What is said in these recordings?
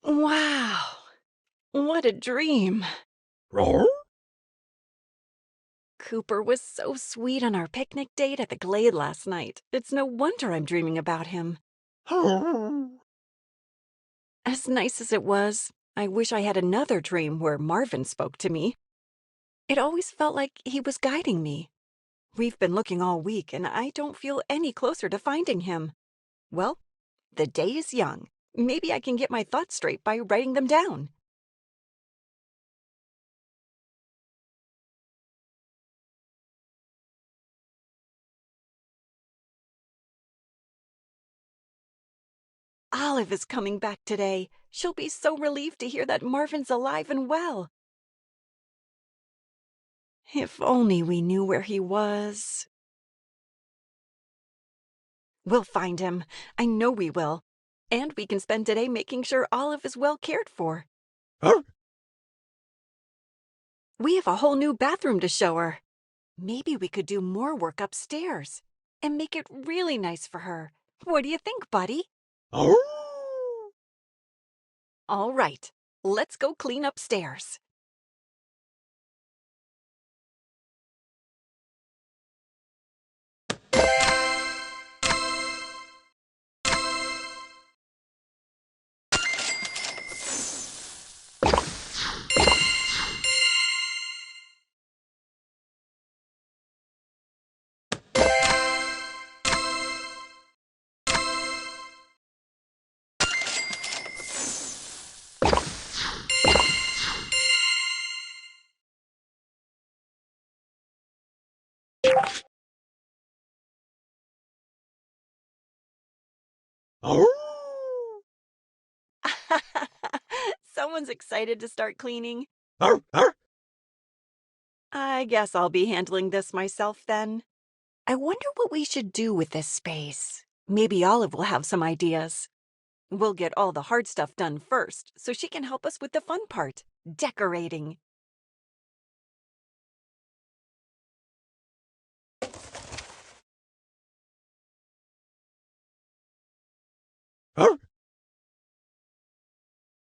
Wow, what a dream. Roar? Cooper was so sweet on our picnic date at the Glade last night. It's no wonder I'm dreaming about him. As nice as it was, I wish I had another dream where Marvin spoke to me. It always felt like he was guiding me. We've been looking all week, and I don't feel any closer to finding him. Well, the day is young. Maybe I can get my thoughts straight by writing them down. Olive is coming back today. She'll be so relieved to hear that Marvin's alive and well. If only we knew where he was. We'll find him. I know we will. And we can spend today making sure Olive is well cared for. We have a whole new bathroom to show her. Maybe we could do more work upstairs and make it really nice for her. What do you think, buddy? All right, let's go clean upstairs. Someone's excited to start cleaning. I guess I'll be handling this myself then. I wonder what we should do with this space. Maybe Olive will have some ideas. We'll get all the hard stuff done first, so she can help us with the fun part, decorating.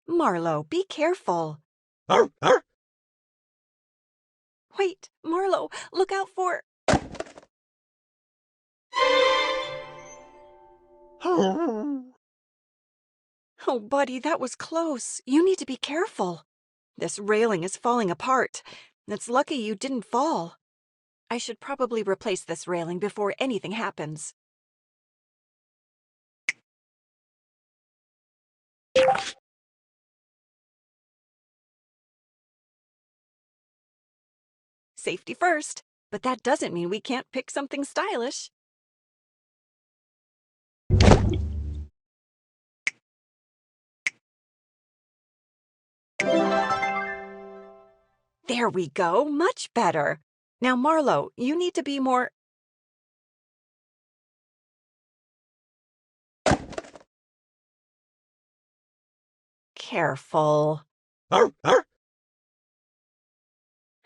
Marlo, be careful. Wait, Marlo, look out for... Oh, buddy, that was close. You need to be careful. This railing is falling apart. It's lucky you didn't fall. I should probably replace this railing before anything happens. Safety first, but that doesn't mean we can't pick something stylish. There we go, much better. Now, Marlo, you need to be more... careful.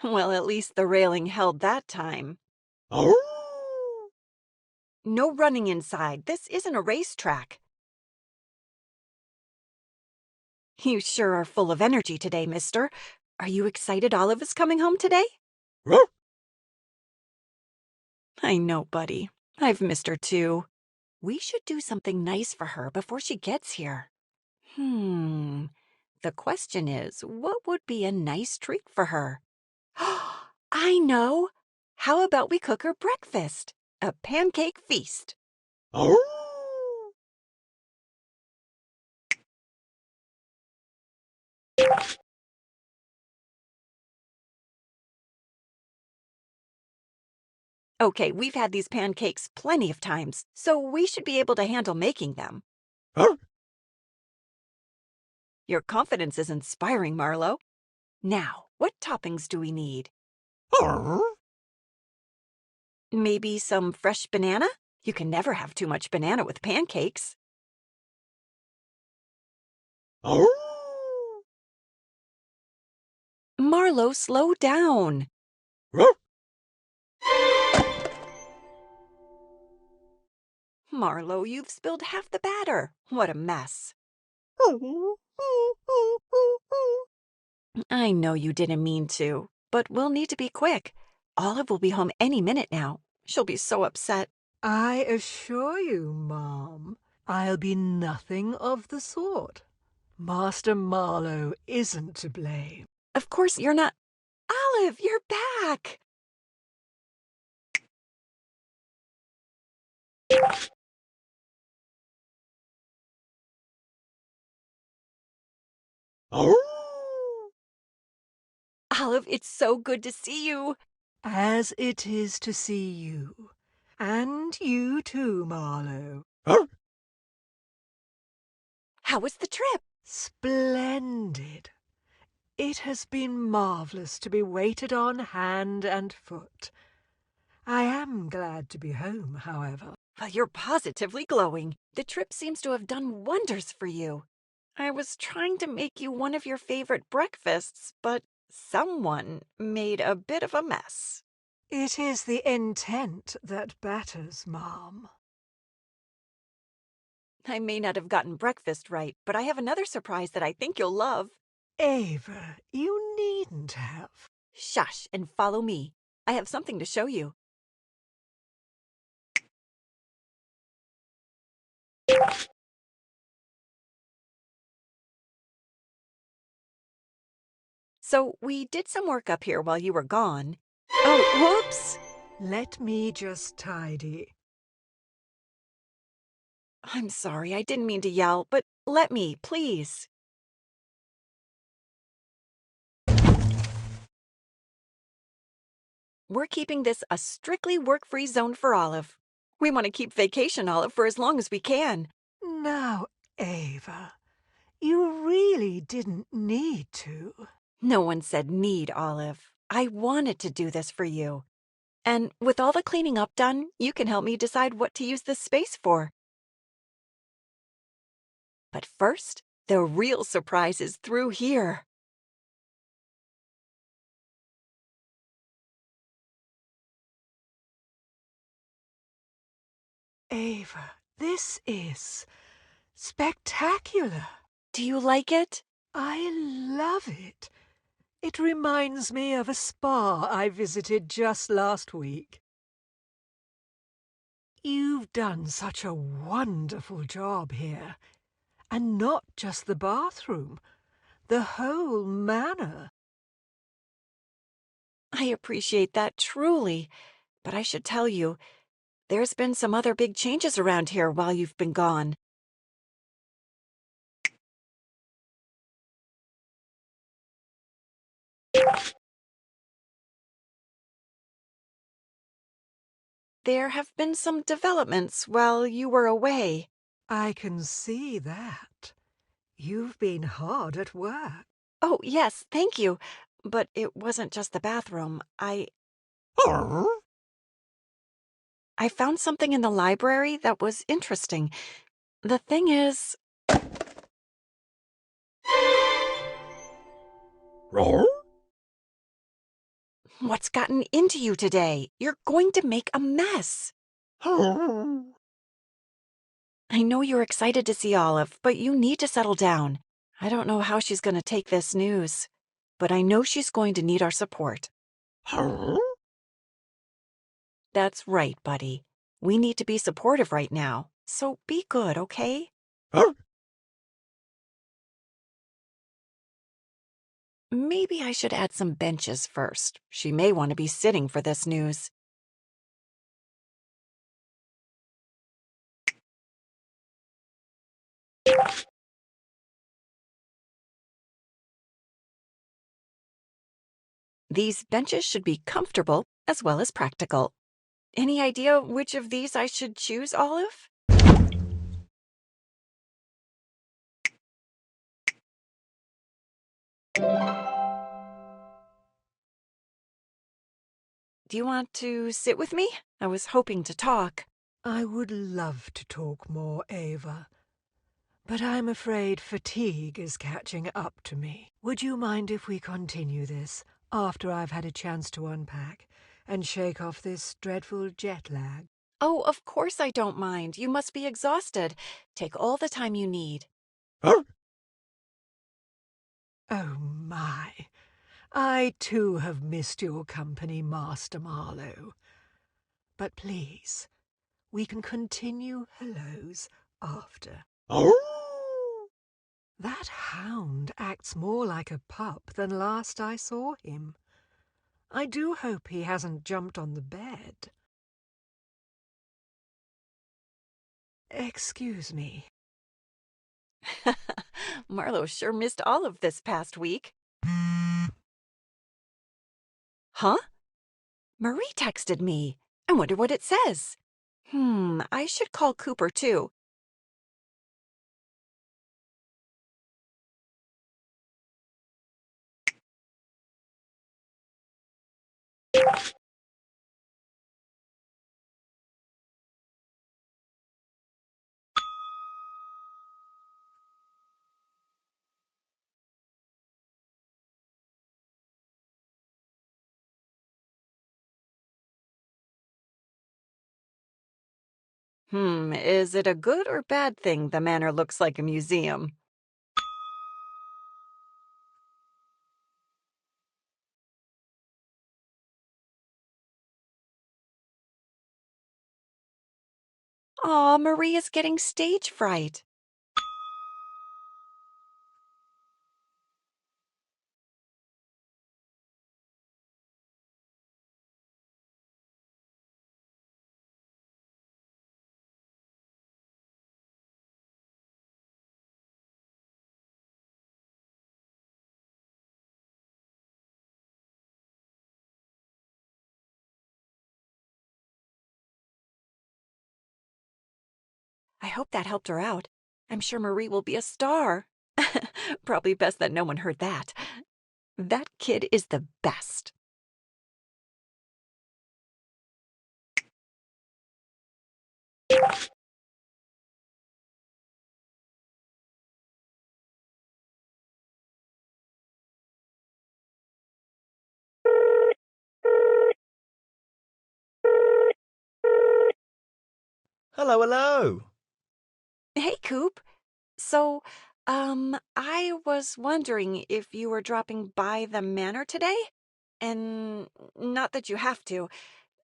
Well, at least the railing held that time. No running inside. This isn't a racetrack. You sure are full of energy today, mister. Are you excited Olive is coming home today? I know, buddy. I've missed her too. We should do something nice for her before she gets here. The question is, what would be a nice treat for her? I know! How about we cook her breakfast? A pancake feast. Okay, we've had these pancakes plenty of times, so we should be able to handle making them. Your confidence is inspiring, Marlo. Now, what toppings do we need? Maybe some fresh banana? You can never have too much banana with pancakes. Marlo, slow down. Marlo, you've spilled half the batter. What a mess. I know you didn't mean to, but we'll need to be quick. Olive will be home any minute now. She'll be so upset. I assure you, Mom, I'll be nothing of the sort. Master Marlowe isn't to blame. Of course you're not. Olive, you're back! Olive, it's so good to see you. As it is to see you. And you too, Marlowe. How was the trip? Splendid. It has been marvellous to be waited on hand and foot. I am glad to be home, however. Well, you're positively glowing. The trip seems to have done wonders for you. I was trying to make you one of your favorite breakfasts, but someone made a bit of a mess. It is the intent that batters, Ma'am. I may not have gotten breakfast right, but I have another surprise that I think you'll love. Ava, you needn't have. Shush and follow me. I have something to show you. So we did some work up here while you were gone. Oh, whoops! Let me just tidy. I'm sorry, I didn't mean to yell, but let me, please. We're keeping this a strictly work-free zone for Olive. We want to keep Vacation Olive for as long as we can. Now, Ava, you really didn't need to. No one said need, Olive. I wanted to do this for you. And with all the cleaning up done, you can help me decide what to use this space for. But first, the real surprise is through here. Ava, this is spectacular. Do you like it? I love it. It reminds me of a spa I visited just last week. You've done such a wonderful job here. And not just the bathroom, the whole manor. I appreciate that truly. But I should tell you, there's been some other big changes around here while you've been gone. There have been some developments while you were away. I can see that. You've been hard at work. Oh, yes, thank you. But it wasn't just the bathroom. I found something in the library that was interesting. The thing is... What's gotten into you today? You're going to make a mess. I know you're excited to see Olive, but you need to settle down. I don't know how she's going to take this news, but I know she's going to need our support. That's right, buddy. We need to be supportive right now, so be good, okay? Maybe I should add some benches first. She may want to be sitting for this news. These benches should be comfortable as well as practical. Any idea which of these I should choose, Olive? Do you want to sit with me? I was hoping to talk. I would love to talk more, Ava. But I'm afraid fatigue is catching up to me. Would you mind if we continue this after I've had a chance to unpack and shake off this dreadful jet lag? Oh, of course I don't mind. You must be exhausted. Take all the time you need. Oh, my. I too have missed your company, Master Marlowe. But please, we can continue hellos after. That hound acts more like a pup than last I saw him. I do hope he hasn't jumped on the bed. Excuse me. Marlo sure missed all of this past week. Huh? Marie texted me. I wonder what it says. I should call Cooper too. Is it a good or bad thing the manor looks like a museum? Aw, Marie is getting stage fright. I hope that helped her out. I'm sure Marie will be a star. Probably best that no one heard that. That kid is the best. Hello, hello. Hey, Coop. So, I was wondering if you were dropping by the manor today? And not that you have to.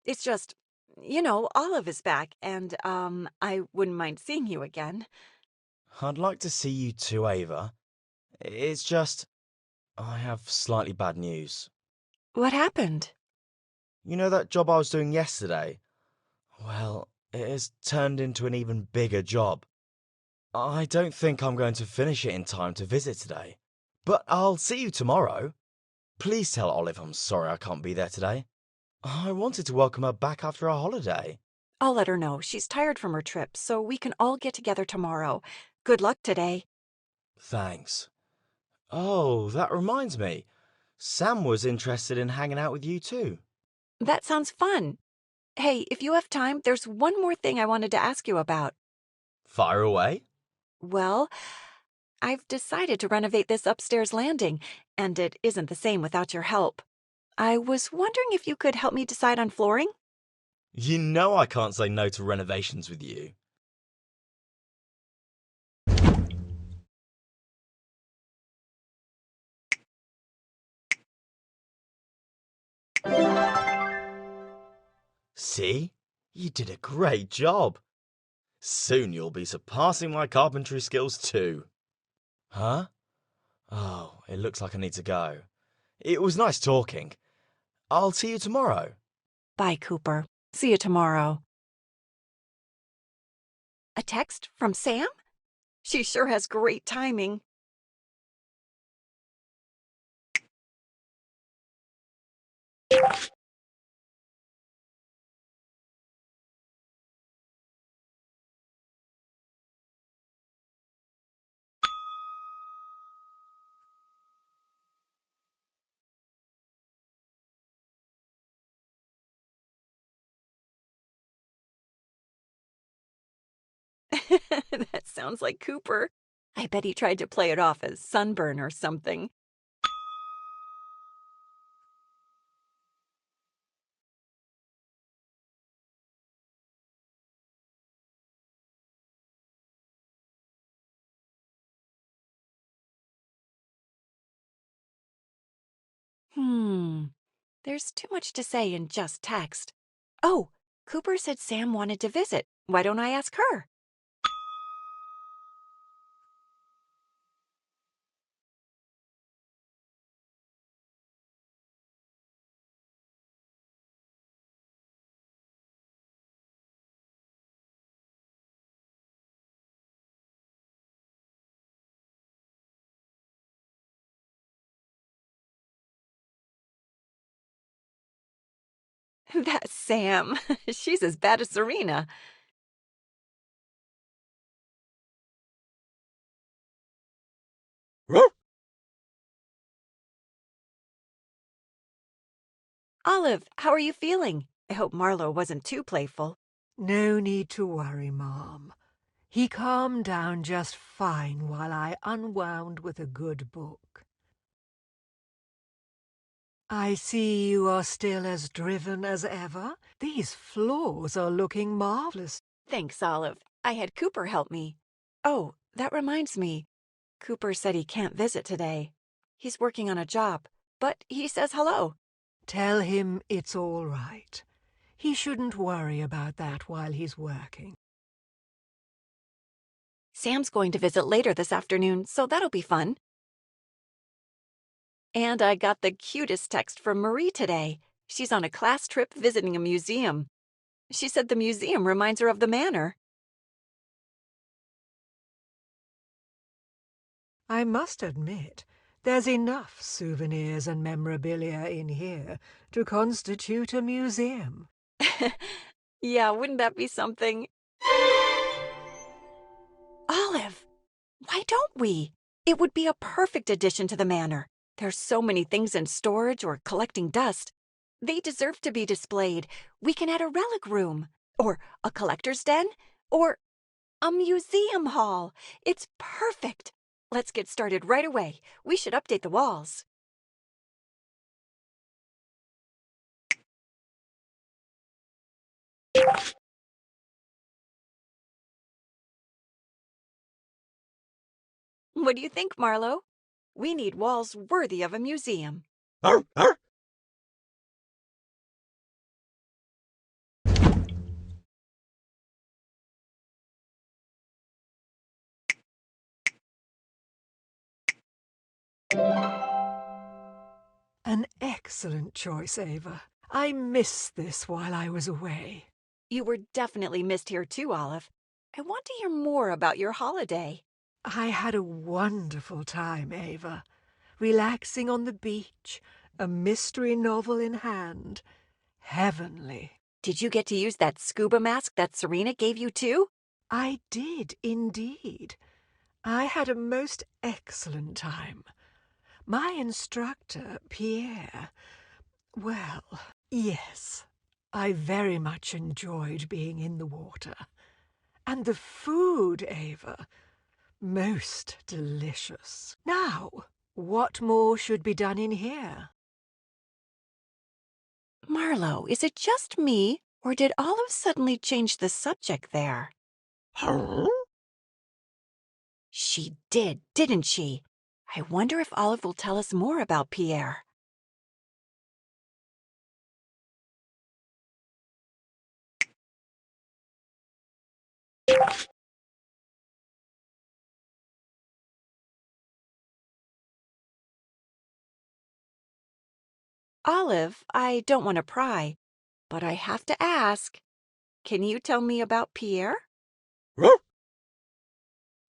It's just, Olive is back, and, I wouldn't mind seeing you again. I'd like to see you too, Ava. It's just, I have slightly bad news. What happened? You know that job I was doing yesterday? Well, it has turned into an even bigger job. I don't think I'm going to finish it in time to visit today. But I'll see you tomorrow. Please tell Olive I'm sorry I can't be there today. I wanted to welcome her back after our holiday. I'll let her know. She's tired from her trip, so we can all get together tomorrow. Good luck today. Thanks. Oh, that reminds me. Sam was interested in hanging out with you too. That sounds fun. Hey, if you have time, there's one more thing I wanted to ask you about. Fire away. Well, I've decided to renovate this upstairs landing, and it isn't the same without your help. I was wondering if you could help me decide on flooring? You know I can't say no to renovations with you. See? You did a great job. Soon you'll be surpassing my carpentry skills too. Huh? Oh, it looks like I need to go. It was nice talking. I'll see you tomorrow. Bye, Cooper. See you tomorrow. A text from Sam? She sure has great timing. That sounds like Cooper. I bet he tried to play it off as sunburn or something. Hmm. There's too much to say in just text. Oh, Cooper said Sam wanted to visit. Why don't I ask her? That's Sam. She's as bad as Serena. Olive, how are you feeling? I hope Marlo wasn't too playful. No need to worry, Mom. He calmed down just fine while I unwound with a good book. I see you are still as driven as ever. These floors are looking marvelous. Thanks, Olive. I had Cooper help me. Oh, that reminds me. Cooper said he can't visit today. He's working on a job, but he says hello. Tell him it's all right. He shouldn't worry about that while he's working. Sam's going to visit later this afternoon, so that'll be fun. And I got the cutest text from Marie today. She's on a class trip visiting a museum. She said the museum reminds her of the Manor. I must admit, there's enough souvenirs and memorabilia in here to constitute a museum. Yeah, wouldn't that be something? Olive, why don't we? It would be a perfect addition to the Manor. There's so many things in storage or collecting dust. They deserve to be displayed. We can add a relic room, or a collector's den, or a museum hall. It's perfect. Let's get started right away. We should update the walls. What do you think, Marlo? We need walls worthy of a museum. Arr, arr. An excellent choice, Ava. I missed this while I was away. You were definitely missed here too, Olive. I want to hear more about your holiday. I had a wonderful time, Ava. Relaxing on the beach, a mystery novel in hand. Heavenly. Did you get to use that scuba mask that Serena gave you too? I did indeed. I had a most excellent time. My instructor, Pierre, well, yes, I very much enjoyed being in the water. And the food, Ava, most delicious. Now, what more should be done in here? Marlo, is it just me, or did Olive suddenly change the subject there? Arr. She did, didn't she? I wonder if Olive will tell us more about Pierre. Olive, I don't want to pry, but I have to ask. Can you tell me about Pierre? Arr.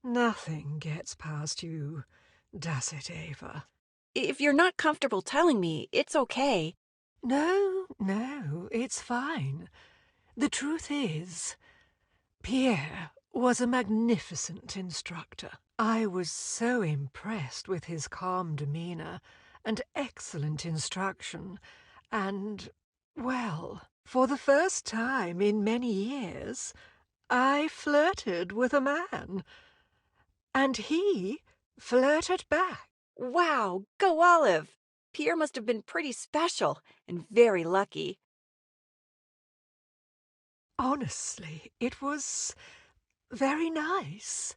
Nothing gets past you, does it, Ava? If you're not comfortable telling me, it's okay. No, it's fine. The truth is, Pierre was a magnificent instructor. I was so impressed with his calm demeanor and excellent instruction, and, well, for the first time in many years, I flirted with a man, and he flirted back. Wow, go Olive! Pierre must have been pretty special and very lucky. Honestly, it was very nice.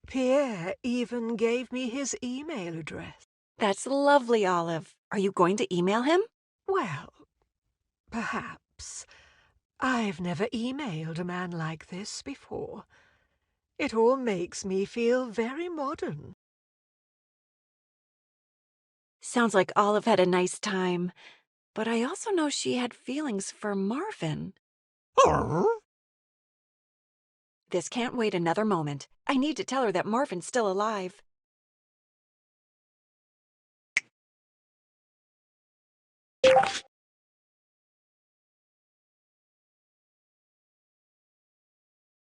Pierre even gave me his email address. That's lovely, Olive. Are you going to email him? Well, perhaps. I've never emailed a man like this before. It all makes me feel very modern. Sounds like Olive had a nice time, but I also know she had feelings for Marvin. This can't wait another moment. I need to tell her that Marvin's still alive.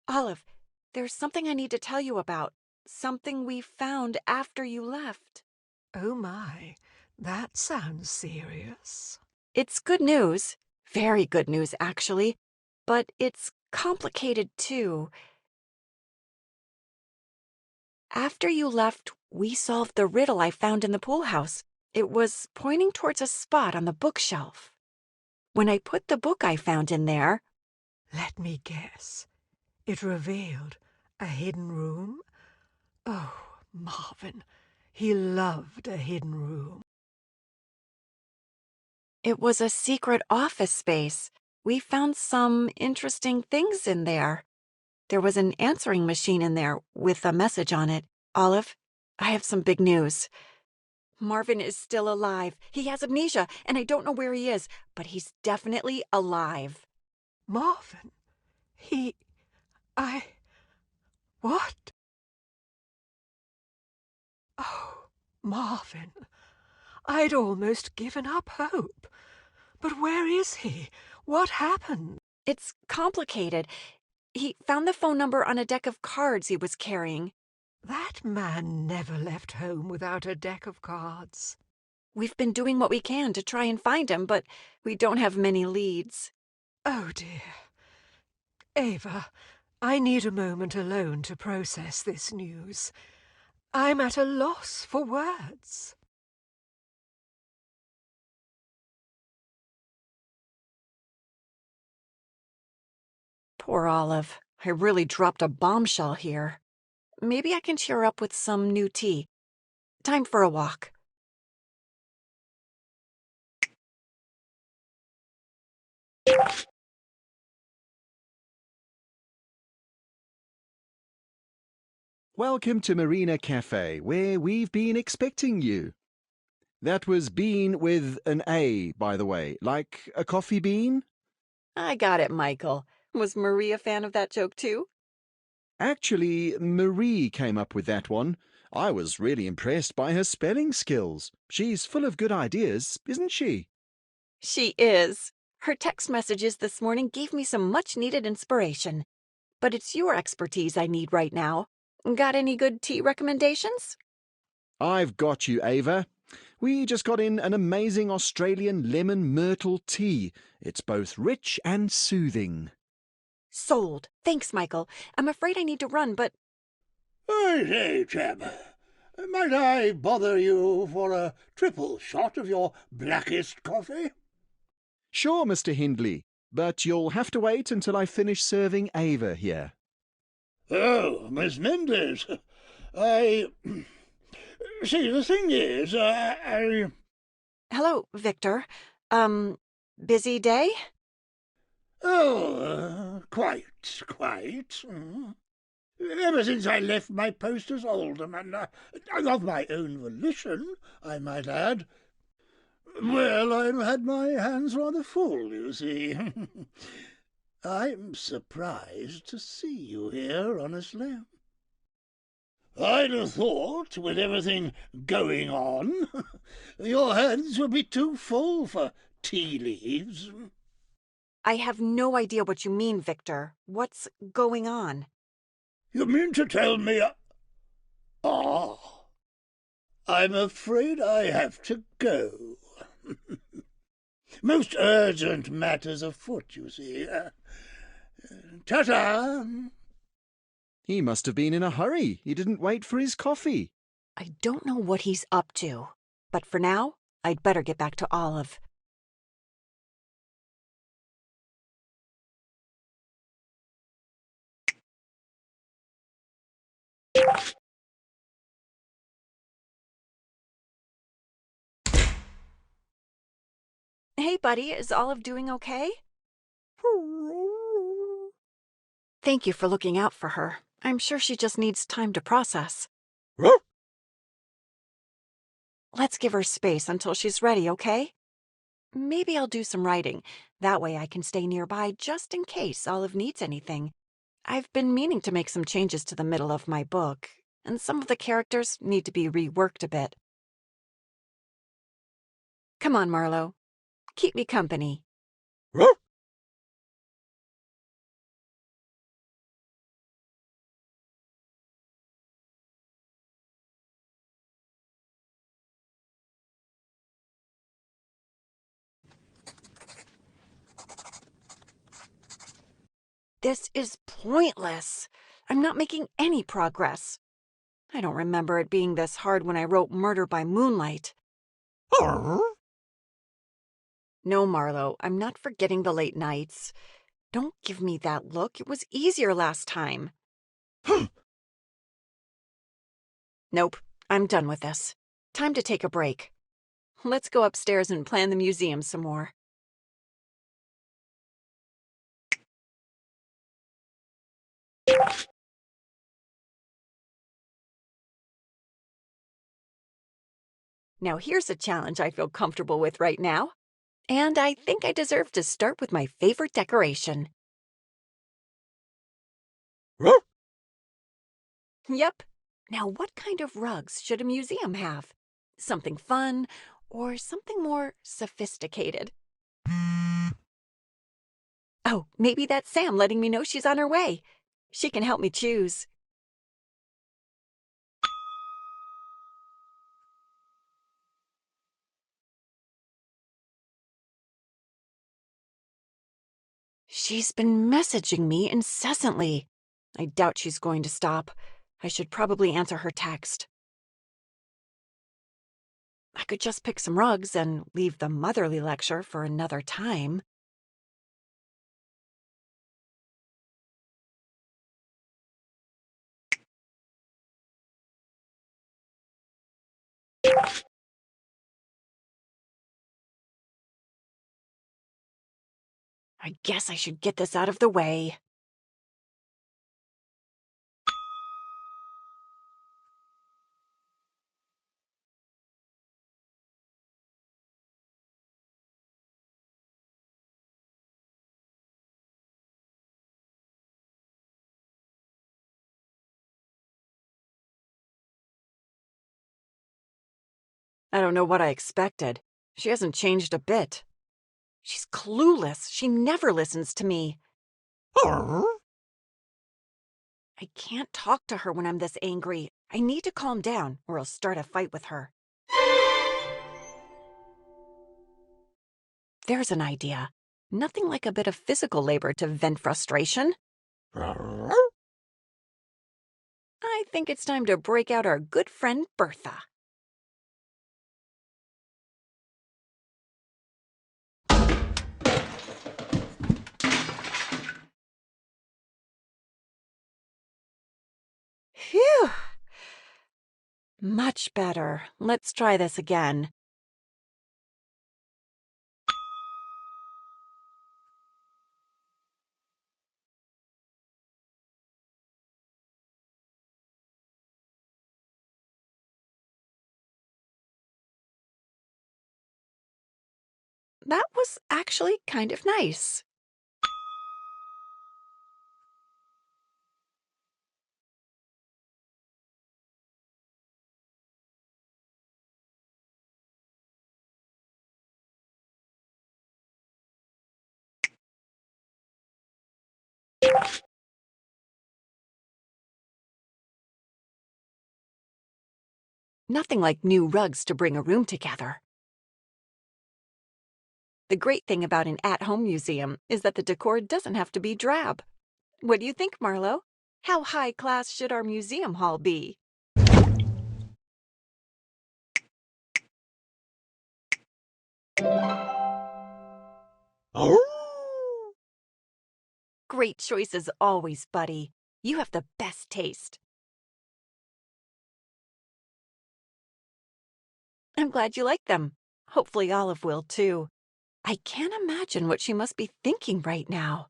Olive, there's something I need to tell you about. Something we found after you left. Oh my, that sounds serious. It's good news. Very good news, actually. But it's complicated, too. After you left, we solved the riddle I found in the pool house. It was pointing towards a spot on the bookshelf. When I put the book I found in there, Let me guess. It revealed a hidden room? Oh, Marvin, he loved a hidden room. it was a secret office space. We found some interesting things in there. There was an answering machine in there with a message on it. Olive, I have some big news. Marvin is still alive. He has amnesia, and I don't know where he is, but he's definitely alive. Marvin? I... What? Oh, Marvin, I'd almost given up hope. But where is he? What happened? It's complicated. He found the phone number on a deck of cards he was carrying. That man never left home without a deck of cards. We've been doing what we can to try and find him, but we don't have many leads. Oh, dear. Ava, I need a moment alone to process this news. I'm at a loss for words. Poor Olive. I really dropped a bombshell here. Maybe I can cheer her up with some new tea. Time for a walk. Welcome to Marina Cafe, where we've been expecting you. That was bean with an A, by the way, like a coffee bean? I got it, Michael. Was Marie a fan of that joke, too? Actually, Marie came up with that one. I was really impressed by her spelling skills. She's full of good ideas, isn't she? She is. Her text messages this morning gave me some much-needed inspiration. But it's your expertise I need right now. Got any good tea recommendations? I've got you, Ava. We just got in an amazing Australian lemon myrtle tea. It's both rich and soothing. Sold. Thanks, Michael. I'm afraid I need to run, but I say, chap, might I bother you for a triple shot of your blackest coffee? Sure, Mr. Hindley, but you'll have to wait until I finish serving Ava here. Oh, Miss Mendes, I... See, the thing is, hello, Victor. Busy day? Oh, quite. Ever since I left my post as alderman, of my own volition, I might add. Well, I've had my hands rather full, you see. I'm surprised to see you here, honestly. I'd have thought, with everything going on, your hands would be too full for tea leaves. I have no idea what you mean, Victor. What's going on? You mean to tell me... Ah, I'm afraid I have to go. Most urgent matters afoot, you see. Ta-ta! He must have been in a hurry. He didn't wait for his coffee. I don't know what he's up to. But for now, I'd better get back to Olive. Hey, buddy, is Olive doing okay? Thank you for looking out for her. I'm sure she just needs time to process. Let's give her space until she's ready, okay? Maybe I'll do some writing. That way I can stay nearby just in case Olive needs anything. I've been meaning to make some changes to the middle of my book, and some of the characters need to be reworked a bit. Come on, Marlowe. Keep me company. This is pointless. I'm not making any progress. I don't remember it being this hard when I wrote Murder by Moonlight. No, Marlowe, I'm not forgetting the late nights. Don't give me that look. It was easier last time. Nope, I'm done with this. Time to take a break. Let's go upstairs and plan the museum some more. Now here's a challenge I feel comfortable with right now. And I think I deserve to start with my favorite decoration. Yep. Now what kind of rugs should a museum have? Something fun or something more sophisticated? Oh, maybe that's Sam letting me know she's on her way. She can help me choose. She's been messaging me incessantly. I doubt she's going to stop. I should probably answer her text. I could just pick some rugs and leave the motherly lecture for another time. I guess I should get this out of the way. I don't know what I expected. She hasn't changed a bit. She's clueless. She never listens to me. I can't talk to her when I'm this angry. I need to calm down or I'll start a fight with her. There's an idea. Nothing like a bit of physical labor to vent frustration. I think it's time to break out our good friend Bertha. Phew! Much better. Let's try this again. That was actually kind of nice. Nothing like new rugs to bring a room together. The great thing about an at-home museum is that the decor doesn't have to be drab. What do you think, Marlowe? How high class should our museum hall be? Great choices always, buddy. You have the best taste. I'm glad you like them. Hopefully Olive will, too. I can't imagine what she must be thinking right now.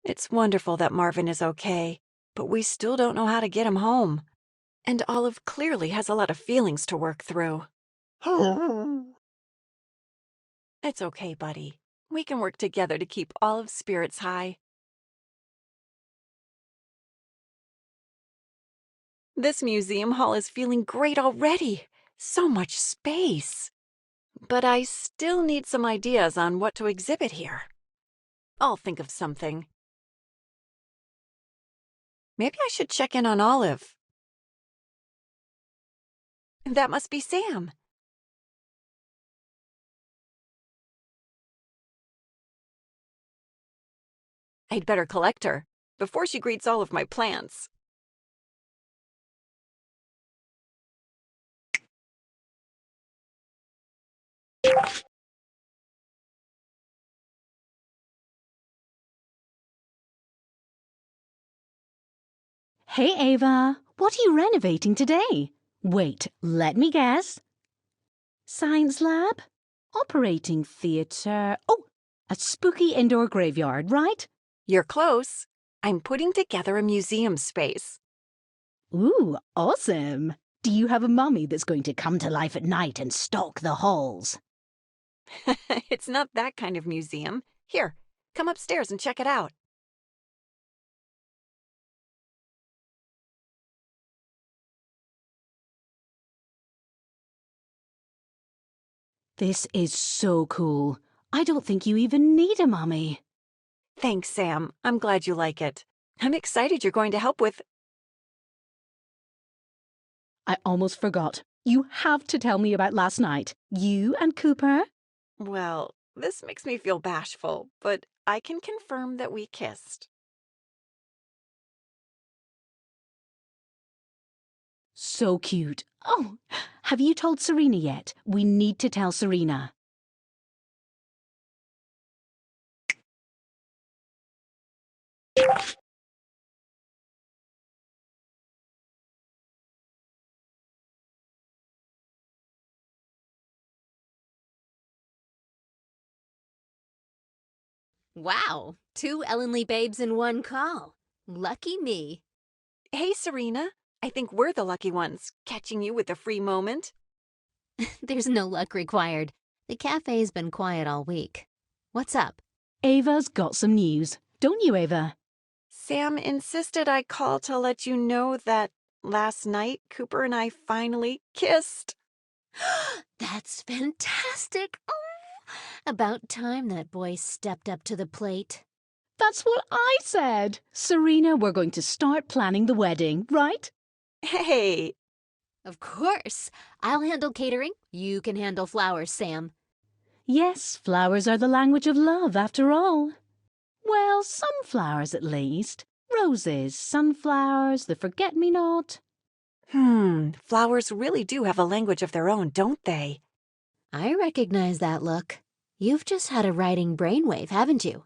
It's wonderful that Marvin is okay, but we still don't know how to get him home. And Olive clearly has a lot of feelings to work through. It's okay, buddy. We can work together to keep Olive's spirits high. This museum hall is feeling great already. So much space. But I still need some ideas on what to exhibit here. I'll think of something. Maybe I should check in on Olive. That must be Sam. I'd better collect her before she greets all of my plants. Hey, Ava, what are you renovating today? Wait, let me guess. Science lab? Operating theatre? Oh, a spooky indoor graveyard, right? You're close. I'm putting together a museum space. Ooh, awesome. Do you have a mummy that's going to come to life at night and stalk the halls? It's not that kind of museum. Here, come upstairs and check it out. This is so cool. I don't think you even need a mummy. Thanks, Sam. I'm glad you like it. I'm excited you're going to help with... I almost forgot. You have to tell me about last night. You and Cooper? Well, this makes me feel bashful, but I can confirm that we kissed. So cute. Oh, have you told Serena yet? We need to tell Serena. Wow, two Ellenly babes in one call. Lucky me. Hey, Serena. I think we're the lucky ones, catching you with a free moment. There's no luck required. The cafe's been quiet all week. What's up? Ava's got some news. Don't you, Ava? Sam insisted I call to let you know that last night Cooper and I finally kissed. That's fantastic. Oh, about time that boy stepped up to the plate. That's what I said. Serena, we're going to start planning the wedding, right? Hey, Of course. I'll handle catering. You can handle flowers, Sam. Yes, flowers are the language of love, after all. Well, some flowers at least. Roses, sunflowers, the forget-me-not. flowers really do have a language of their own, don't they? I recognize that look. You've just had a writing brainwave, haven't you?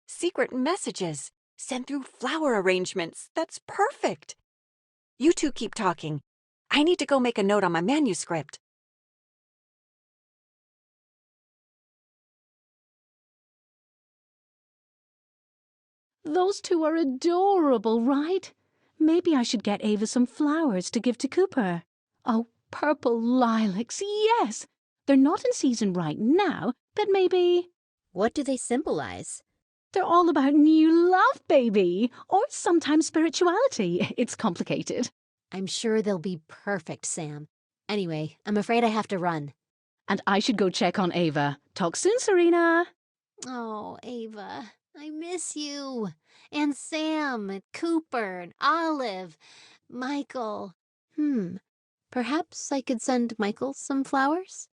Secret messages sent through flower arrangements. That's perfect. You two keep talking. I need to go make a note on my manuscript. Those two are adorable, right? Maybe I should get Ava some flowers to give to Cooper. Oh, purple lilacs, yes! They're not in season right now, but maybe... What do they symbolize? They're all about new love, baby! Or sometimes spirituality. It's complicated. I'm sure they'll be perfect, Sam. Anyway, I'm afraid I have to run. And I should go check on Ava. Talk soon, Serena. Oh, Ava, I miss you. And Sam, and Cooper, and Olive, Michael. Perhaps I could send Michael some flowers?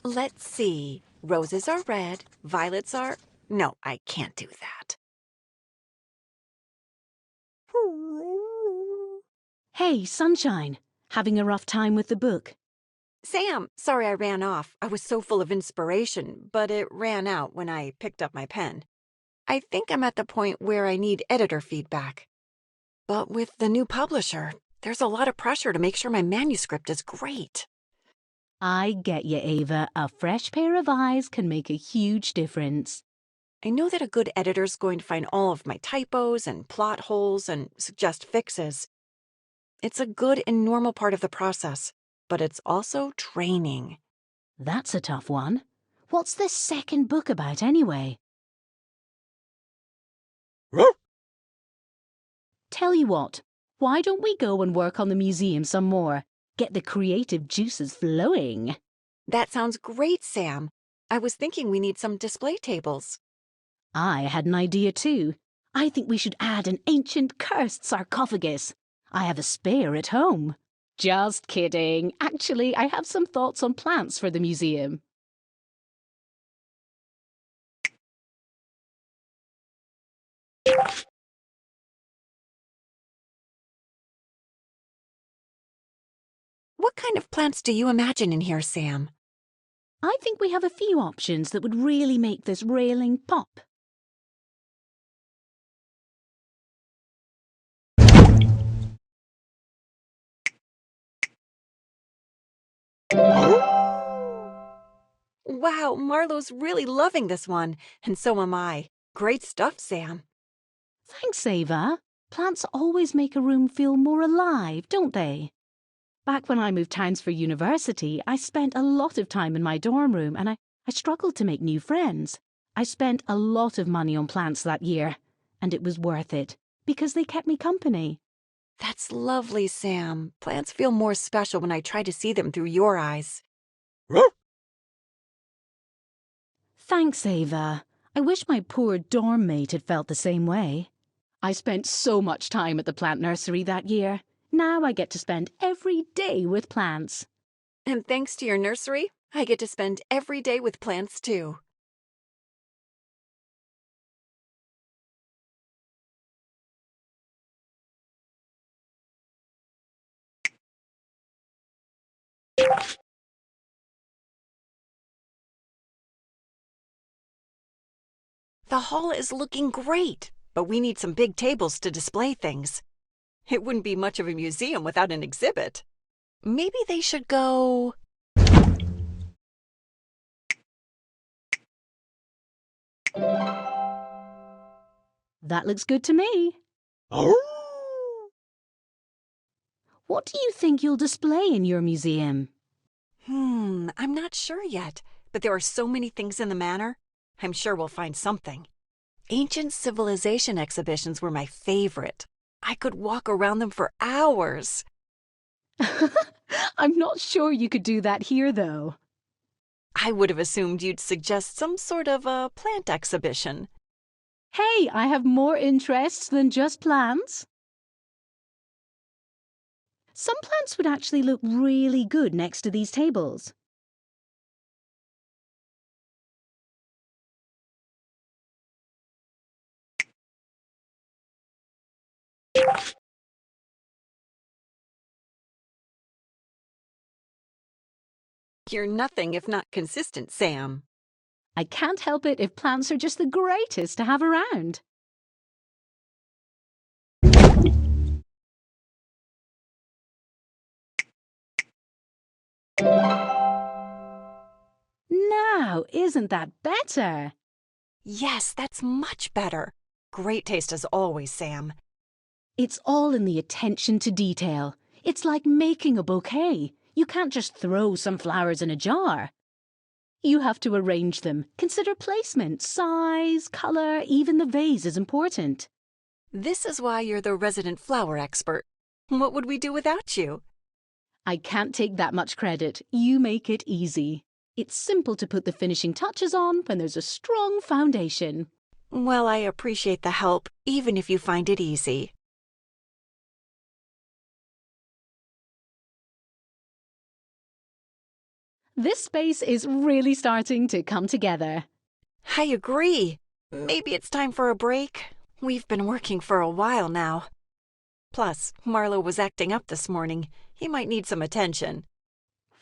Let's see. Roses are red, violets are... No, I can't do that. Hey, Sunshine. Having a rough time with the book? Sam, sorry I ran off. I was so full of inspiration, but it ran out when I picked up my pen. I think I'm at the point where I need editor feedback. But with the new publisher, there's a lot of pressure to make sure my manuscript is great. I get you, Ava. A fresh pair of eyes can make a huge difference. I know that a good editor's going to find all of my typos and plot holes and suggest fixes. It's a good and normal part of the process, but it's also draining. That's a tough one. What's this second book about, anyway? Tell you what, why don't we go and work on the museum some more? Get the creative juices flowing. That sounds great, Sam. I was thinking we need some display tables. I had an idea too. I think we should add an ancient cursed sarcophagus. I have a spare at home. Just kidding. Actually, I have some thoughts on plants for the museum. What kind of plants do you imagine in here, Sam? I think we have a few options that would really make this railing pop. Wow, Marlo's really loving this one, and so am I. Great stuff, Sam. Thanks, Ava. Plants always make a room feel more alive, don't they? Back when I moved towns for university, I spent a lot of time in my dorm room and I struggled to make new friends. I spent a lot of money on plants that year, and it was worth it because they kept me company. That's lovely, Sam. Plants feel more special when I try to see them through your eyes. Thanks, Ava. I wish my poor dorm mate had felt the same way. I spent so much time at the plant nursery that year. Now I get to spend every day with plants. And thanks to your nursery, I get to spend every day with plants too. The hall is looking great, but we need some big tables to display things. It wouldn't be much of a museum without an exhibit. Maybe they should go... That looks good to me. What do you think you'll display in your museum? I'm not sure yet, but there are so many things in the manor. I'm sure we'll find something. Ancient civilization exhibitions were my favorite. I could walk around them for hours. I'm not sure you could do that here, though. I would have assumed you'd suggest some sort of a plant exhibition. Hey, I have more interests than just plants. Some plants would actually look really good next to these tables. You're nothing if not consistent, Sam. I can't help it if plants are just the greatest to have around. Now, isn't that better? Yes, that's much better. Great taste as always, Sam. It's all in the attention to detail. It's like making a bouquet. You can't just throw some flowers in a jar. You have to arrange them. Consider placement, size, colour, even the vase is important. This is why you're the resident flower expert. What would we do without you? I can't take that much credit. You make it easy. It's simple to put the finishing touches on when there's a strong foundation. Well, I appreciate the help, even if you find it easy. This space is really starting to come together. I agree. Maybe it's time for a break. We've been working for a while now. Plus, Marlo was acting up this morning. He might need some attention.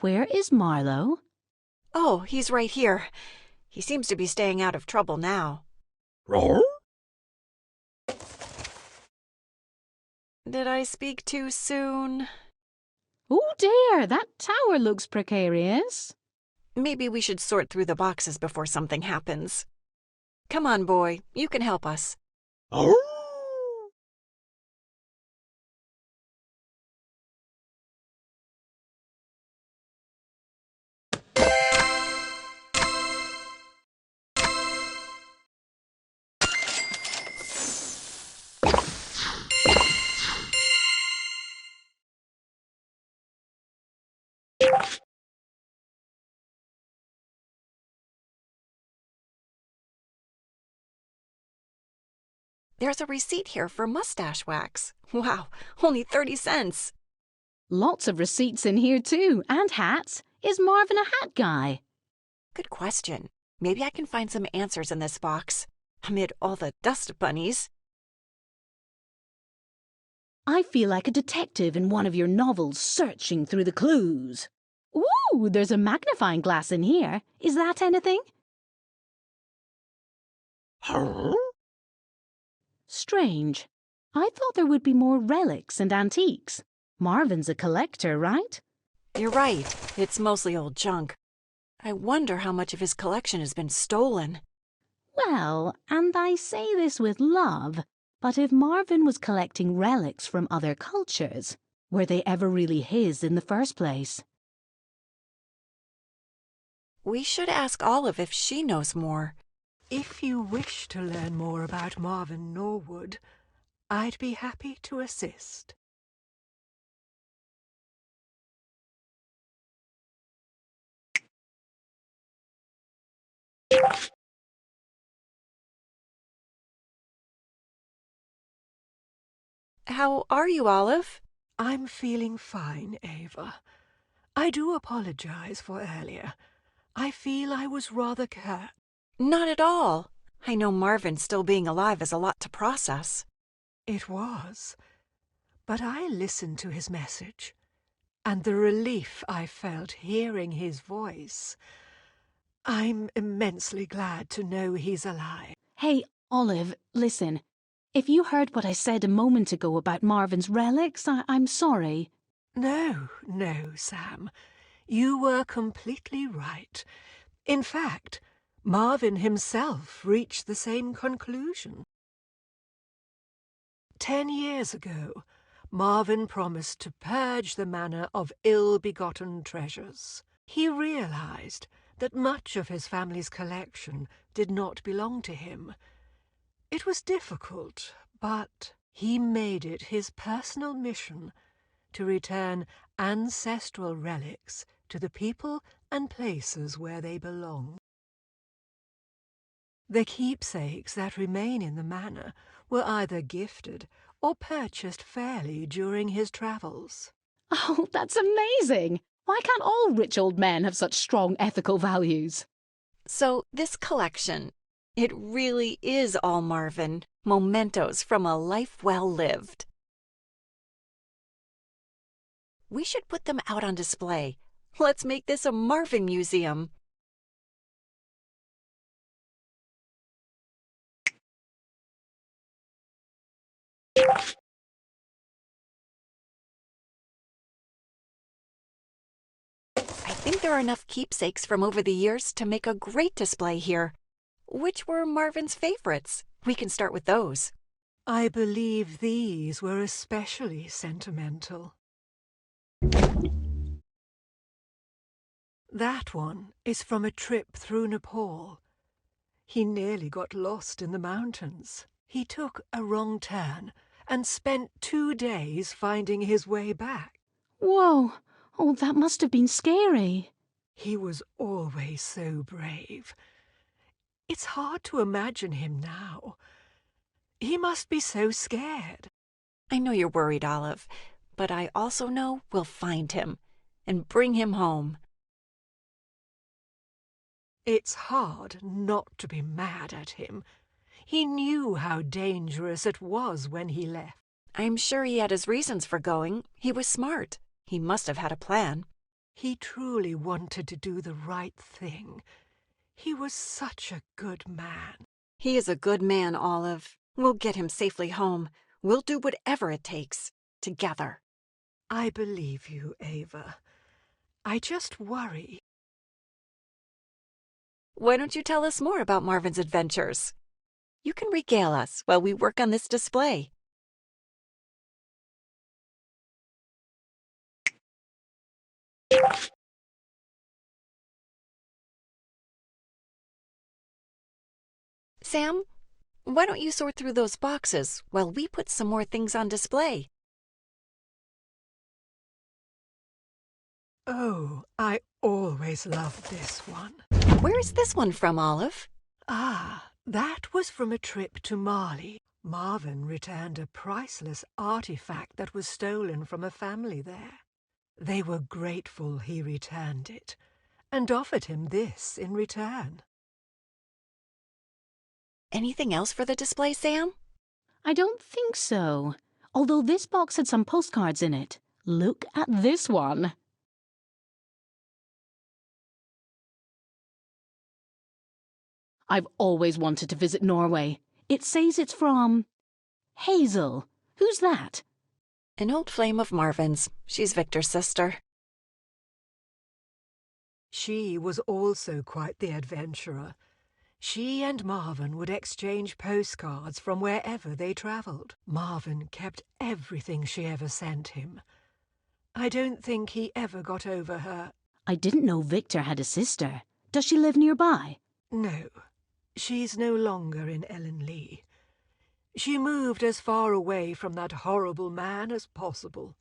Where is Marlowe? Oh, he's right here. He seems to be staying out of trouble now. Roar? Did I speak too soon? Oh dear, that tower looks precarious. Maybe we should sort through the boxes before something happens. Come on, boy. You can help us. Oh? There's a receipt here for mustache wax. Wow, only 30 cents. Lots of receipts in here too, and hats. Is Marvin a hat guy? Good question. Maybe I can find some answers in this box, amid all the dust bunnies. I feel like a detective in one of your novels searching through the clues. Ooh, there's a magnifying glass in here. Is that anything? Huh? Strange. I thought there would be more relics and antiques. Marvin's a collector, right? You're right. It's mostly old junk. I wonder how much of his collection has been stolen. Well, and I say this with love, but if Marvin was collecting relics from other cultures, were they ever really his in the first place? We should ask Olive if she knows more. If you wish to learn more about Marvin Norwood, I'd be happy to assist. How are you, Olive? I'm feeling fine, Ava. I do apologize for earlier. I feel I was rather curt. Not at all. I know Marvin still being alive is a lot to process. It was. But I listened to his message, and the relief I felt hearing his voice. I'm immensely glad to know he's alive. Hey, Olive, listen. If you heard what I said a moment ago about Marvin's relics, I'm sorry. No, Sam. You were completely right. In fact, Marvin himself reached the same conclusion. 10 years ago, Marvin promised to purge the manor of ill-begotten treasures. He realized that much of his family's collection did not belong to him. It was difficult, but he made it his personal mission to return ancestral relics to the people and places where they belong. The keepsakes that remain in the manor were either gifted or purchased fairly during his travels. Oh, that's amazing! Why can't all rich old men have such strong ethical values? So this collection, it really is all Marvin. Mementos from a life well lived. We should put them out on display. Let's make this a Marvin museum. I think there are enough keepsakes from over the years to make a great display here. Which were Marvin's favorites? We can start with those. I believe these were especially sentimental. That one is from a trip through Nepal. He nearly got lost in the mountains. He took a wrong turn and spent 2 days finding his way back. Whoa! Oh, that must have been scary. He was always so brave. It's hard to imagine him now. He must be so scared. I know you're worried, Olive, but I also know we'll find him and bring him home. It's hard not to be mad at him. He knew how dangerous it was when he left. I'm sure he had his reasons for going. He was smart. He must have had a plan. He truly wanted to do the right thing. He was such a good man. He is a good man, Olive. We'll get him safely home. We'll do whatever it takes. Together. I believe you, Ava. I just worry. Why don't you tell us more about Marvin's adventures? You can regale us while we work on this display. Sam, why don't you sort through those boxes while we put some more things on display? Oh, I always loved this one. Where is this one from, Olive? Ah, that was from a trip to Mali. Marvin returned a priceless artifact that was stolen from a family there. They were grateful he returned it, and offered him this in return. Anything else for the display, Sam? I don't think so. Although this box had some postcards in it. Look at this one. I've always wanted to visit Norway. It says it's from Hazel. Who's that? An old flame of Marvin's. She's Victor's sister. She was also quite the adventurer. She and Marvin would exchange postcards from wherever they travelled. Marvin kept everything she ever sent him. I don't think he ever got over her. I didn't know Victor had a sister. Does she live nearby? No, she's no longer in Ellenlee. She moved as far away from that horrible man as possible.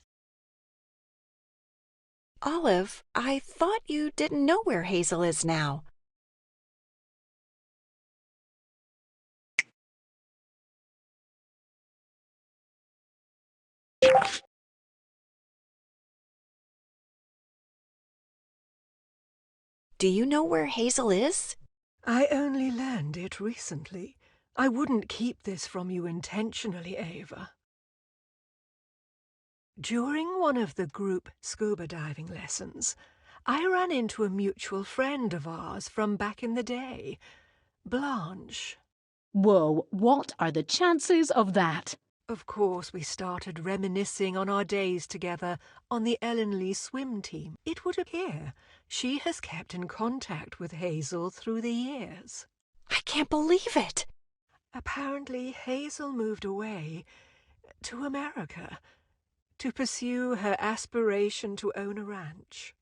Olive, I thought you didn't know where Hazel is now. Do you know where Hazel is? I only learned it recently. I wouldn't keep this from you intentionally, Ava. During one of the group scuba diving lessons, I ran into a mutual friend of ours from back in the day, Blanche. Whoa, what are the chances of that? Of course, we started reminiscing on our days together on the Ellenlee swim team. It would appear she has kept in contact with Hazel through the years. I can't believe it. Apparently, Hazel moved away to America to pursue her aspiration to own a ranch.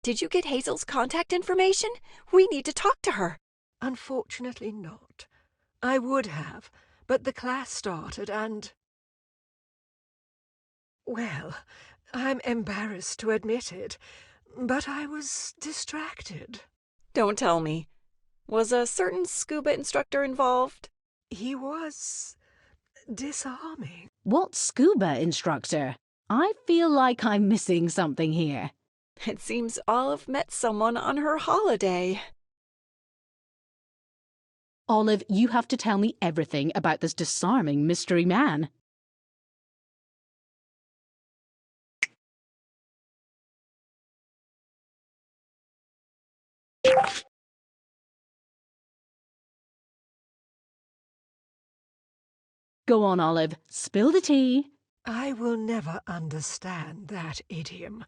Did you get Hazel's contact information? We need to talk to her. Unfortunately not. I would have, but the class started and... Well, I'm embarrassed to admit it, but I was distracted. Don't tell me. Was a certain scuba instructor involved? He was disarming. What scuba instructor? I feel like I'm missing something here. It seems Olive met someone on her holiday. Olive, you have to tell me everything about this disarming mystery man. Go on, Olive. Spill the tea. I will never understand that idiom.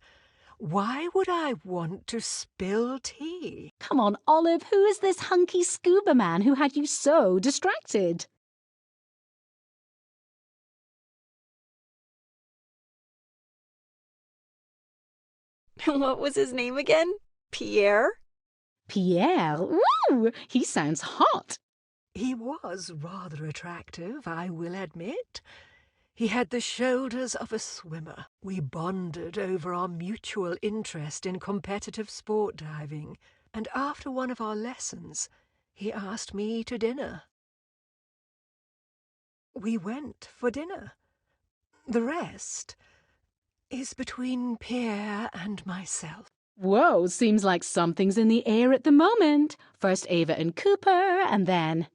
Why would I want to spill tea? Come on, Olive. Who is this hunky scuba man who had you so distracted? What was his name again? Pierre? Pierre? Woo! He sounds hot. He was rather attractive, I will admit. He had the shoulders of a swimmer. We bonded over our mutual interest in competitive sport diving, and after one of our lessons, he asked me to dinner. We went for dinner. The rest is between Pierre and myself. Whoa, seems like something's in the air at the moment. First Ava and Cooper, and then...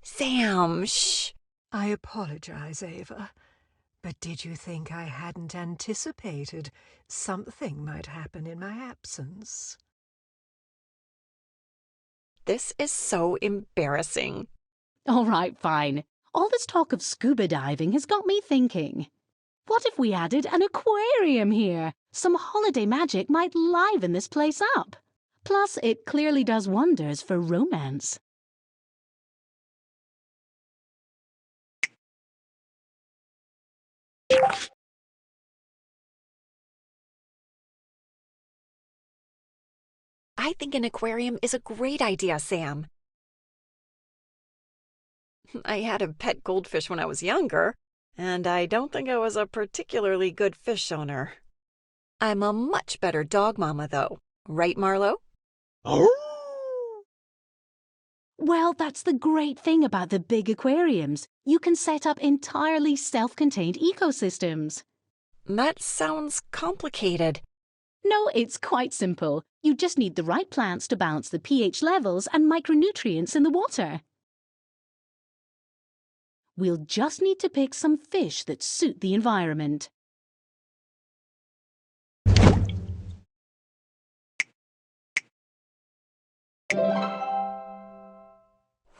Sam, shh. I apologize, Ava. But did you think I hadn't anticipated something might happen in my absence? This is so embarrassing. All right, fine. All this talk of scuba diving has got me thinking. What if we added an aquarium here? Some holiday magic might liven this place up. Plus, it clearly does wonders for romance. I think an aquarium is a great idea, Sam. I had a pet goldfish when I was younger, and I don't think I was a particularly good fish owner. I'm a much better dog mama, though. Right, Marlo? Well, that's the great thing about the big aquariums. You can set up entirely self-contained ecosystems. That sounds complicated. No, it's quite simple. You just need the right plants to balance the pH levels and micronutrients in the water. We'll just need to pick some fish that suit the environment.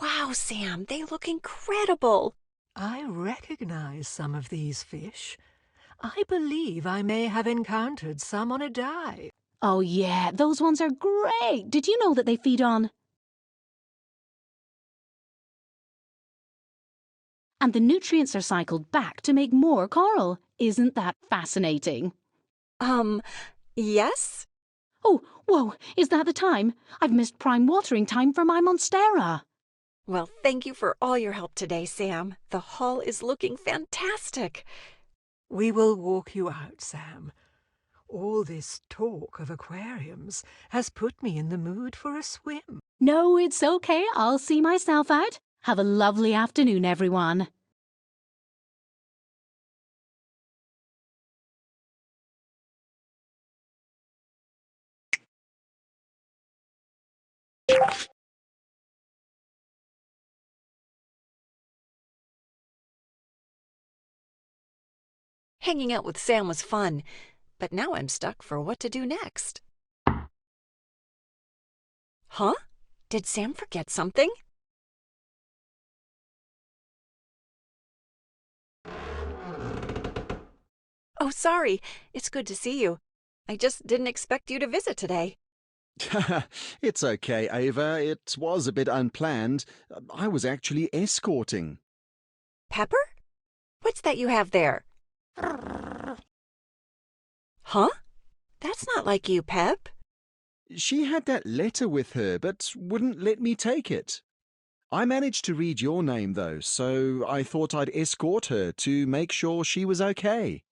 Wow, Sam, they look incredible. I recognize some of these fish. I believe I may have encountered some on a dive. Oh yeah, those ones are great. Did you know that they feed on? And the nutrients are cycled back to make more coral. Isn't that fascinating? Yes? Oh, whoa, is that the time? I've missed prime watering time for my monstera. Well, thank you for all your help today, Sam. The hall is looking fantastic. We will walk you out, Sam. All this talk of aquariums has put me in the mood for a swim. No, it's okay. I'll see myself out. Have a lovely afternoon, everyone. Hanging out with Sam was fun, but now I'm stuck for what to do next. Huh? Did Sam forget something? Oh, sorry. It's good to see you. I just didn't expect you to visit today. It's okay, Ava. It was a bit unplanned. I was actually escorting. Pepper? What's that you have there? Huh? That's not like you, Pep. She had that letter with her, but wouldn't let me take it. I managed to read your name, though, so I thought I'd escort her to make sure she was okay.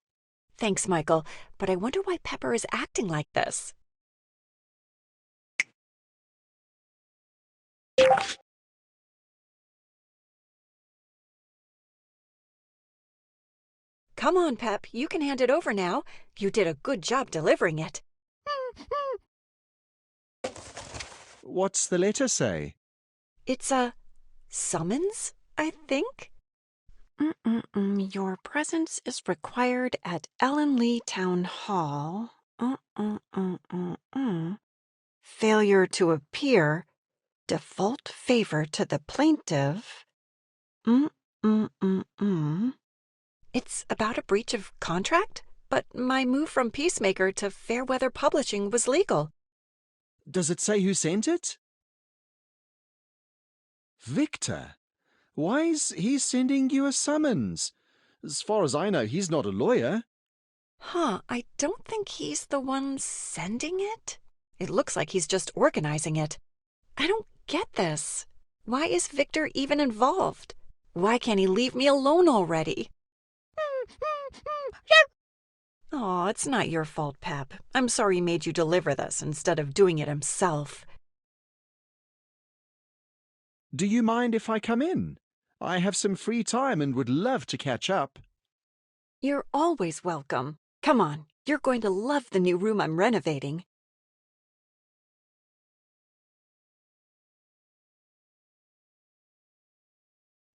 Thanks, Michael, but I wonder why Pepper is acting like this. Come on, Pep, you can hand it over now. You did a good job delivering it. What's the letter say? It's a summons, I think? Your presence is required at Ellen Lee Town Hall. Failure to appear. Default favor to the plaintiff. It's about a breach of contract, but my move from Peacemaker to Fairweather Publishing was legal. Does it say who sent it? Victor. Why is he sending you a summons? As far as I know, he's not a lawyer. Huh, I don't think he's the one sending it. It looks like he's just organizing it. I don't get this. Why is Victor even involved? Why can't he leave me alone already? Oh, it's not your fault, Pep. I'm sorry he made you deliver this instead of doing it himself. Do you mind if I come in? I have some free time and would love to catch up. You're always welcome. Come on, you're going to love the new room I'm renovating.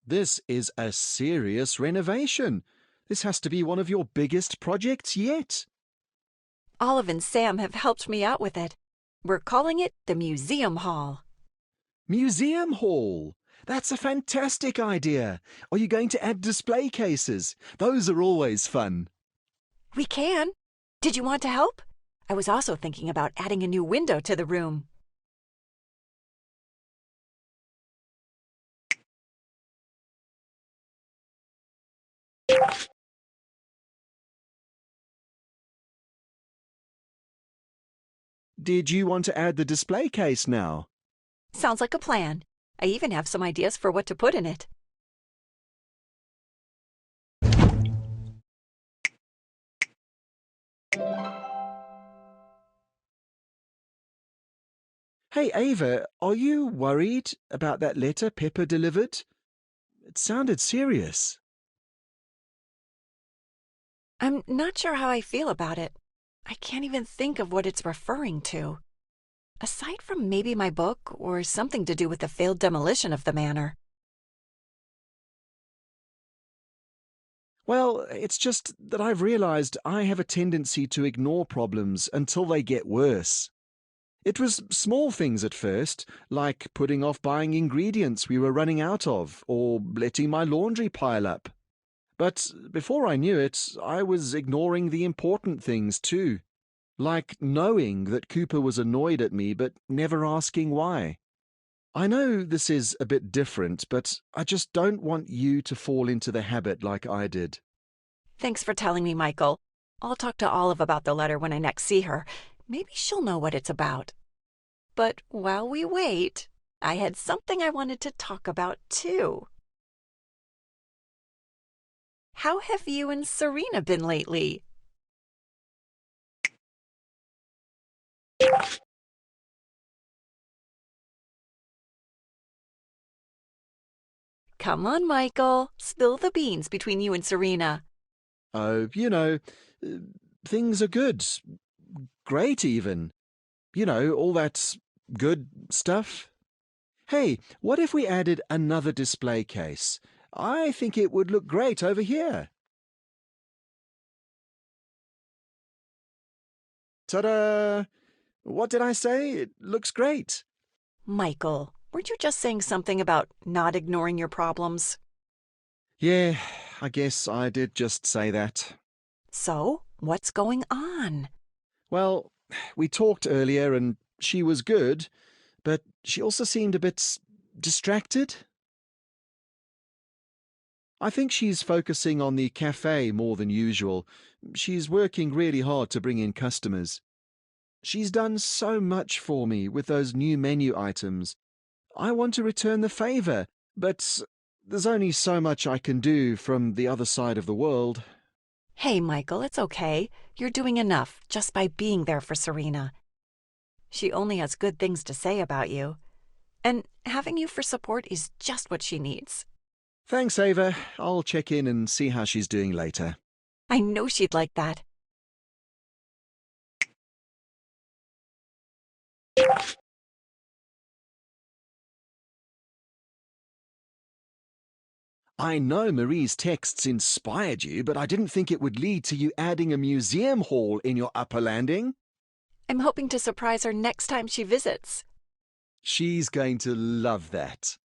This is a serious renovation. This has to be one of your biggest projects yet. Olive and Sam have helped me out with it. We're calling it the Museum Hall. Museum hall. That's a fantastic idea. Are you going to add display cases? Those are always fun. We can. Did you want to help? I was also thinking about adding a new window to the room. Did you want to add the display case now? Sounds like a plan. I even have some ideas for what to put in it. Hey, Ava, are you worried about that letter Pepper delivered? It sounded serious. I'm not sure how I feel about it. I can't even think of what it's referring to. Aside from maybe my book or something to do with the failed demolition of the manor. Well, it's just that I've realized I have a tendency to ignore problems until they get worse. It was small things at first, like putting off buying ingredients we were running out of, or letting my laundry pile up. But before I knew it, I was ignoring the important things too, like knowing that Cooper was annoyed at me but never asking why. I know this is a bit different, but I just don't want you to fall into the habit like I did. Thanks for telling me, Michael. I'll talk to Olive about the letter when I next see her. Maybe she'll know what it's about. But while we wait, I had something I wanted to talk about too. How have you and Serena been lately? Come on, Michael. Spill the beans between you and Serena. Oh, things are good. Great, even. All that good stuff. Hey, what if we added another display case? I think it would look great over here. Ta-da! What did I say? It looks great. Michael, weren't you just saying something about not ignoring your problems? Yeah, I guess I did just say that. So, what's going on? Well, we talked earlier and she was good, but she also seemed a bit distracted. I think she's focusing on the cafe more than usual. She's working really hard to bring in customers. She's done so much for me with those new menu items. I want to return the favor, but there's only so much I can do from the other side of the world. Hey, Michael, it's okay. You're doing enough just by being there for Serena. She only has good things to say about you. And having you for support is just what she needs. Thanks, Ava. I'll check in and see how she's doing later. I know she'd like that. I know Marie's texts inspired you, but I didn't think it would lead to you adding a museum hall in your upper landing. I'm hoping to surprise her next time she visits. She's going to love that.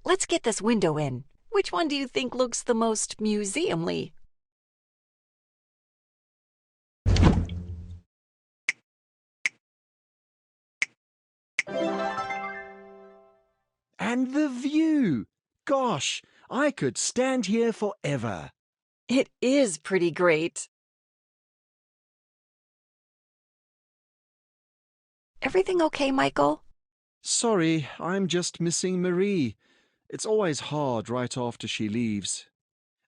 Let's get this window in. Which one do you think looks the most museumly? And the view! Gosh, I could stand here forever. It is pretty great. Everything okay, Michael? Sorry, I'm just missing Marie. It's always hard right after she leaves.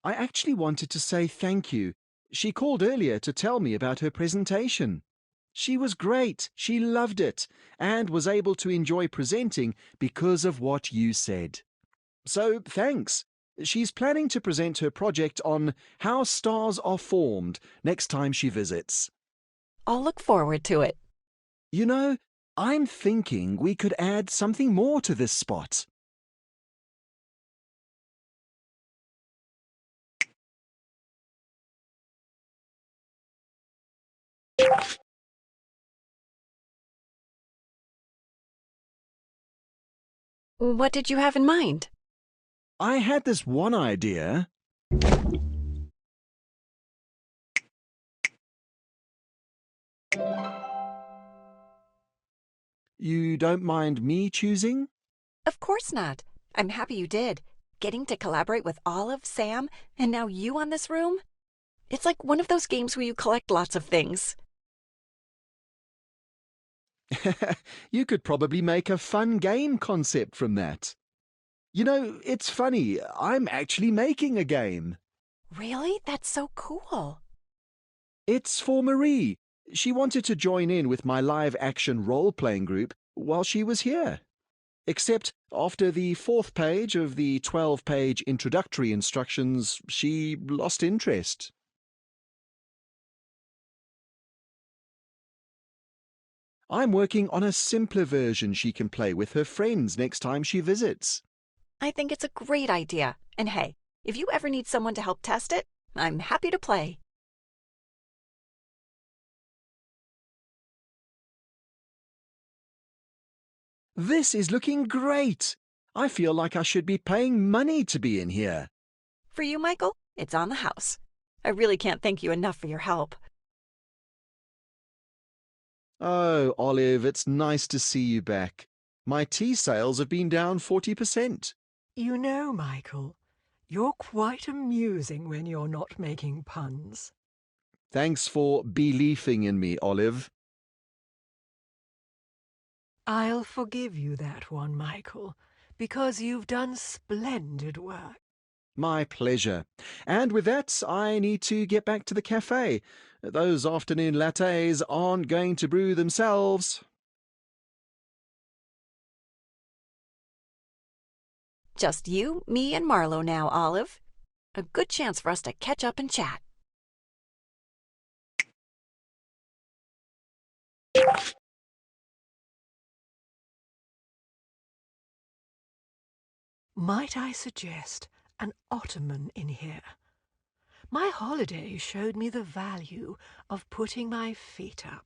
I actually wanted to say thank you. She called earlier to tell me about her presentation. She was great, she loved it, and was able to enjoy presenting because of what you said. So, thanks. She's planning to present her project on how stars are formed next time she visits. I'll look forward to it. I'm thinking we could add something more to this spot. What did you have in mind? I had this one idea. You don't mind me choosing? Of course not. I'm happy you did. Getting to collaborate with Olive, Sam, and now you on this room? It's like one of those games where you collect lots of things. You could probably make a fun game concept from that. You know, it's funny, I'm actually making a game. Really? That's so cool. It's for Marie. She wanted to join in with my live-action role-playing group while she was here. Except after the 4th page of the 12-page introductory instructions, she lost interest. I'm working on a simpler version she can play with her friends next time she visits. I think it's a great idea. And hey, if you ever need someone to help test it, I'm happy to play. This is looking great! I feel like I should be paying money to be in here. For you, Michael, it's on the house. I really can't thank you enough for your help. Oh, Olive, it's nice to see you back. My tea sales have been down 40%. You know, Michael, you're quite amusing when you're not making puns. Thanks for believing in me, Olive. I'll forgive you that one, Michael, because you've done splendid work. My pleasure. And with that, I need to get back to the cafe. Those afternoon lattes aren't going to brew themselves. Just you, me, and Marlowe now, Olive. A good chance for us to catch up and chat. Might I suggest an ottoman in here? My holiday showed me the value of putting my feet up.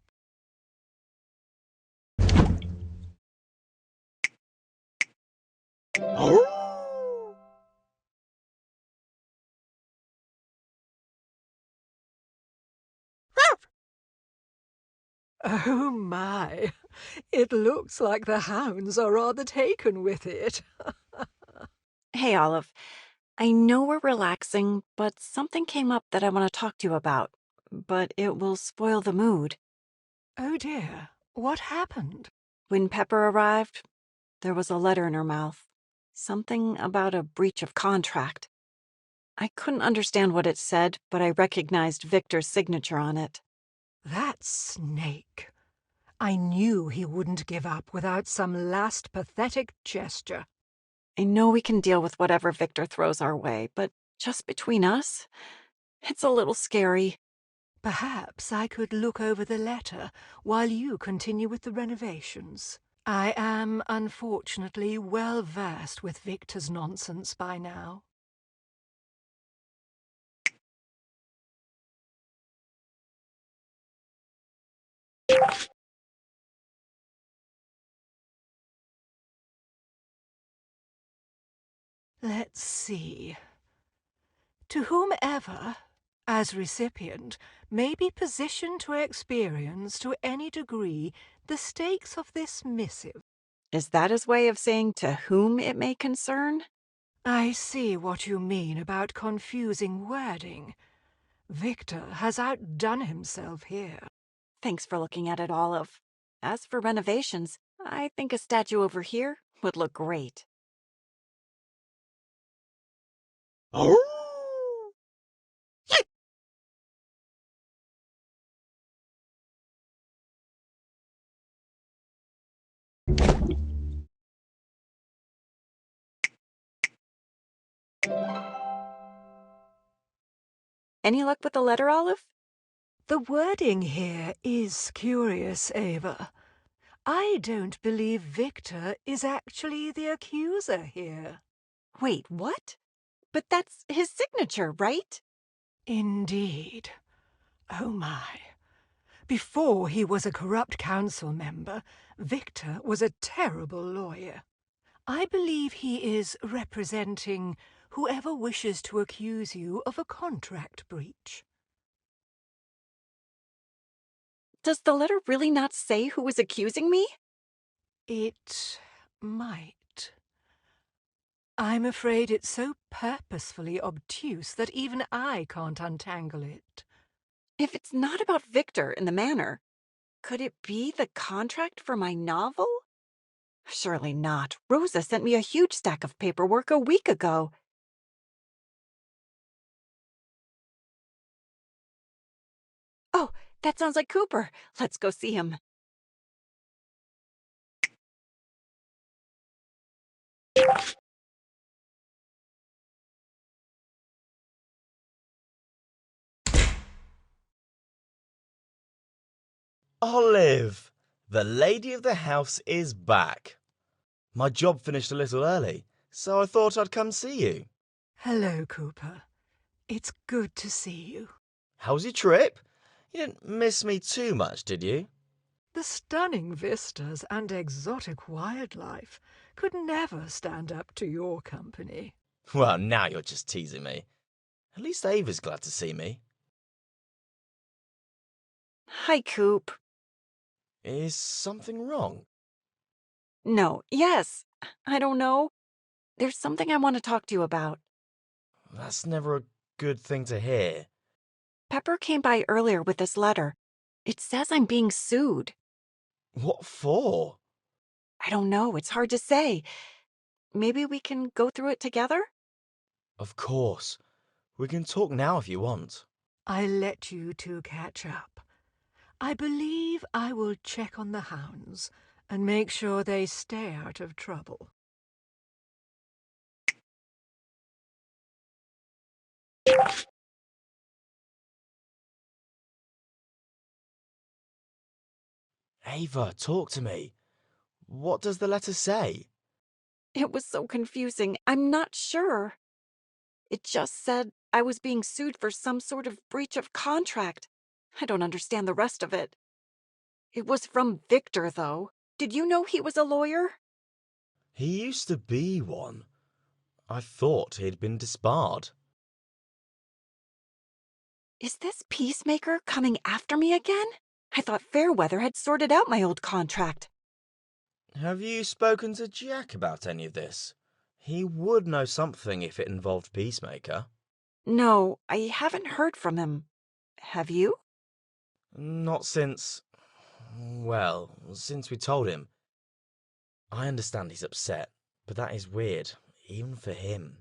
Oh my, it looks like the hounds are rather taken with it. Hey, Olive. I know we're relaxing, but something came up that I want to talk to you about. But it will spoil the mood. Oh dear, what happened? When Pepper arrived, there was a letter in her mouth. Something about a breach of contract. I couldn't understand what it said, but I recognized Victor's signature on it. That snake. I knew he wouldn't give up without some last pathetic gesture. I know we can deal with whatever Victor throws our way, but just between us, it's a little scary. Perhaps I could look over the letter while you continue with the renovations. I am, unfortunately, well versed with Victor's nonsense by now. Let's see. To whomever, as recipient, may be positioned to experience to any degree the stakes of this missive. Is that his way of saying to whom it may concern? I see what you mean about confusing wording. Victor has outdone himself here. Thanks for looking at it, Olive. As for renovations, I think a statue over here would look great. Any luck with the letter, Olive? The wording here is curious, Ava. I don't believe Victor is actually the accuser here. Wait, what? But that's his signature, right? Indeed. Oh my. Before he was a corrupt council member, Victor was a terrible lawyer. I believe he is representing whoever wishes to accuse you of a contract breach. Does the letter really not say who was accusing me? It might. I'm afraid it's so purposefully obtuse that even I can't untangle it. If it's not about Victor in the Manor, could it be the contract for my novel? Surely not. Rosa sent me a huge stack of paperwork a week ago. Oh, that sounds like Cooper. Let's go see him. Olive! The lady of the house is back. My job finished a little early, so I thought I'd come see you. Hello, Cooper. It's good to see you. How was your trip? You didn't miss me too much, did you? The stunning vistas and exotic wildlife could never stand up to your company. Well, now you're just teasing me. At least Ava's glad to see me. Hi, Coop. Is something wrong? No, yes. I don't know. There's something I want to talk to you about. That's never a good thing to hear. Pepper came by earlier with this letter. It says I'm being sued. What for? I don't know. It's hard to say. Maybe we can go through it together? Of course. We can talk now if you want. I'll let you two catch up. I believe I will check on the hounds and make sure they stay out of trouble. Ava, talk to me. What does the letter say? It was so confusing. I'm not sure. It just said I was being sued for some sort of breach of contract. I don't understand the rest of it. It was from Victor, though. Did you know he was a lawyer? He used to be one. I thought he'd been disbarred. Is this Peacemaker coming after me again? I thought Fairweather had sorted out my old contract. Have you spoken to Jack about any of this? He would know something if it involved Peacemaker. No, I haven't heard from him. Have you? Not since... well, since we told him. I understand he's upset, but that is weird, even for him.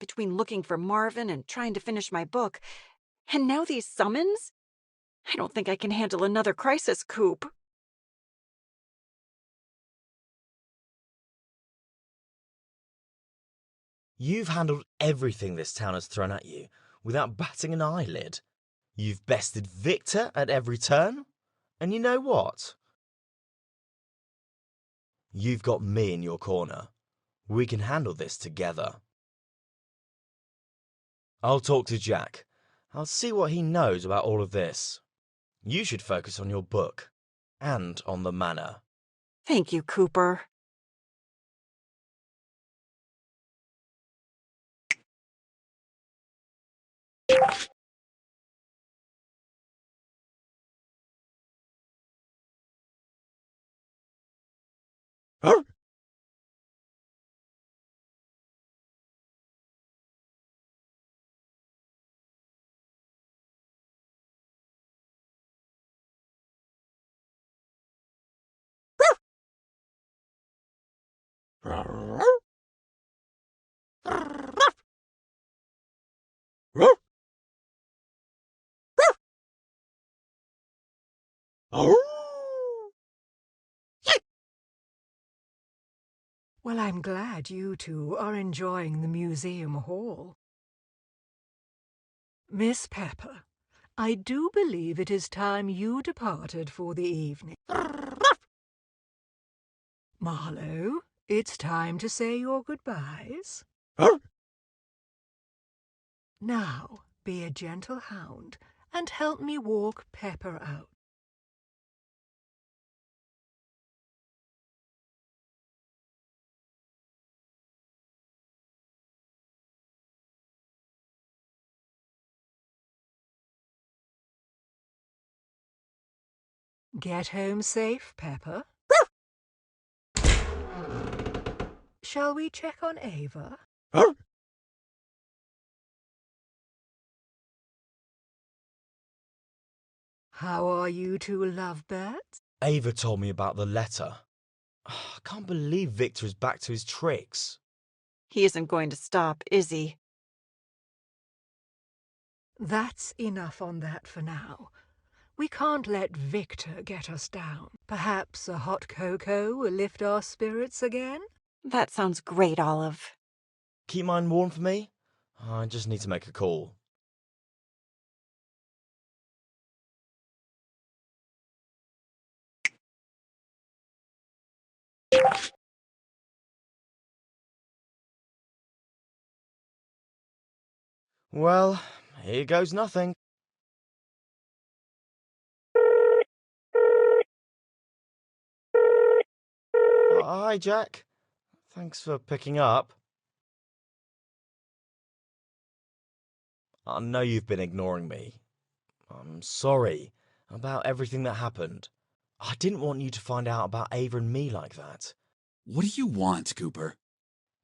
Between looking for Marvin and trying to finish my book, and now these summons? I don't think I can handle another crisis, Coop. You've handled everything this town has thrown at you without batting an eyelid. You've bested Victor at every turn. And you know what? You've got me in your corner. We can handle this together. I'll talk to Jack. I'll see what he knows about all of this. You should focus on your book and on the manor. Thank you, Cooper. Well, I'm glad you two are enjoying the museum hall. Miss Pepper, I do believe it is time you departed for the evening. Marlowe, it's time to say your goodbyes. Now, be a gentle hound and help me walk Pepper out. Get home safe, Pepper. Shall we check on Ava? How are you two lovebirds? Ava told me about the letter. I can't believe Victor is back to his tricks. He isn't going to stop, is he? That's enough on that for now. We can't let Victor get us down. Perhaps a hot cocoa will lift our spirits again? That sounds great, Olive. Keep mine warm for me? I just need to make a call. Well, here goes nothing. Hi, Jack. Thanks for picking up. I know you've been ignoring me. I'm sorry about everything that happened. I didn't want you to find out about Ava and me like that. What do you want, Cooper?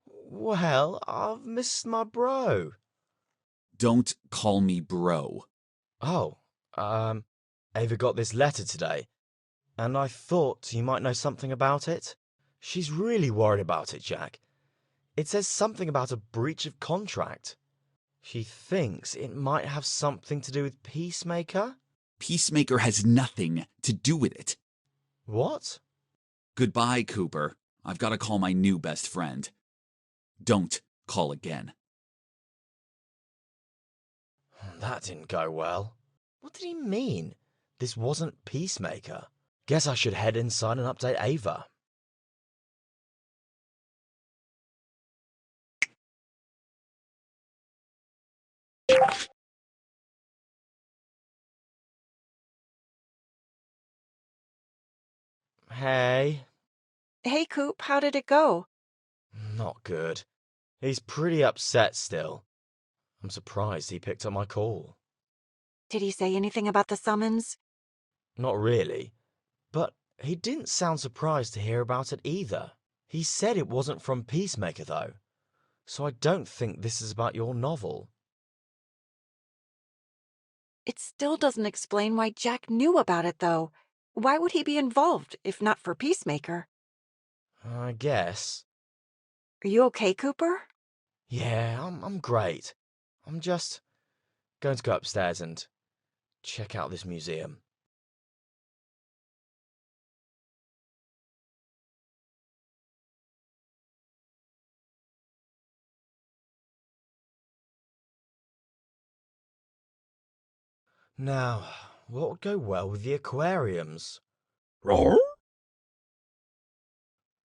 Well, I've missed my bro. Don't call me bro. Oh, Ava got this letter today, and I thought you might know something about it. She's really worried about it, Jack. It says something about a breach of contract. She thinks it might have something to do with Peacemaker? Peacemaker has nothing to do with it. What? Goodbye, Cooper. I've got to call my new best friend. Don't call again. That didn't go well. What did he mean? This wasn't Peacemaker. Guess I should head inside and update Ava. Hey. Hey, Coop, how did it go? Not good. He's pretty upset still. I'm surprised he picked up my call. Did he say anything about the summons? Not really. But he didn't sound surprised to hear about it either. He said it wasn't from Peacemaker, though. So I don't think this is about your novel. It still doesn't explain why Jack knew about it, though. Why would he be involved, if not for Peacemaker? I guess. Are you okay, Cooper? Yeah, I'm great. I'm just going to go upstairs and check out this museum. Now, what would go well with the aquariums? Roar?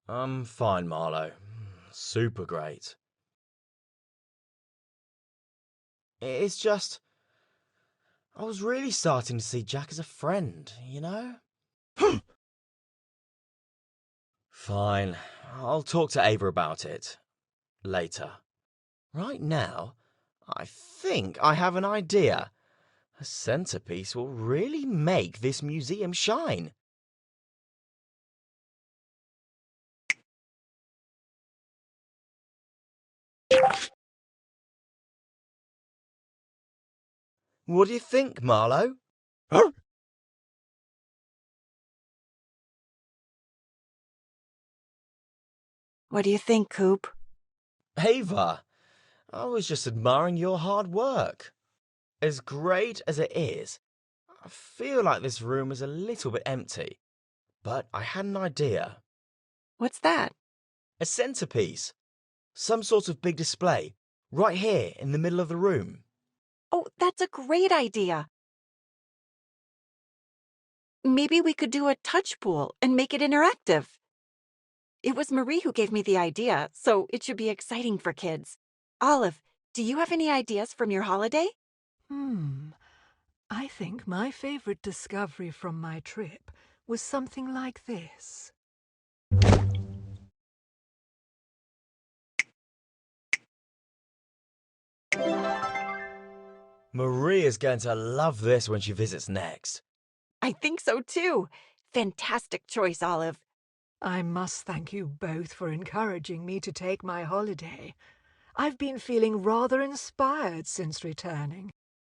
I'm fine, Marlowe. Super great. It's just, I was really starting to see Jack as a friend, you know? Fine, I'll talk to Ava about it. Later. Right now, I think I have an idea. A centerpiece will really make this museum shine. What do you think, Marlowe? Huh? What do you think, Coop? Ava, I was just admiring your hard work. As great as it is, I feel like this room is a little bit empty. But I had an idea. What's that? A centerpiece. Some sort of big display. Right here in the middle of the room. Oh, that's a great idea. Maybe we could do a touch pool and make it interactive. It was Marie who gave me the idea, so it should be exciting for kids. Olive, do you have any ideas from your holiday? I think my favorite discovery from my trip was something like this. Marie is going to love this when she visits next. I think so too. Fantastic choice, Olive. I must thank you both for encouraging me to take my holiday. I've been feeling rather inspired since returning.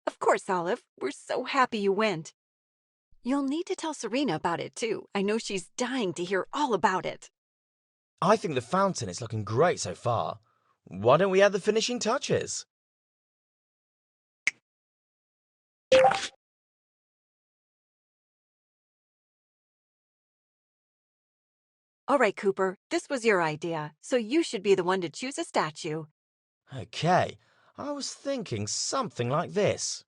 Of course, Olive. We're so happy you went. You'll need to tell Serena about it, too. I know she's dying to hear all about it. I think the fountain is looking great so far. Why don't we add the finishing touches? All right, Cooper, this was your idea, so you should be the one to choose a statue. Okay, I was thinking something like this.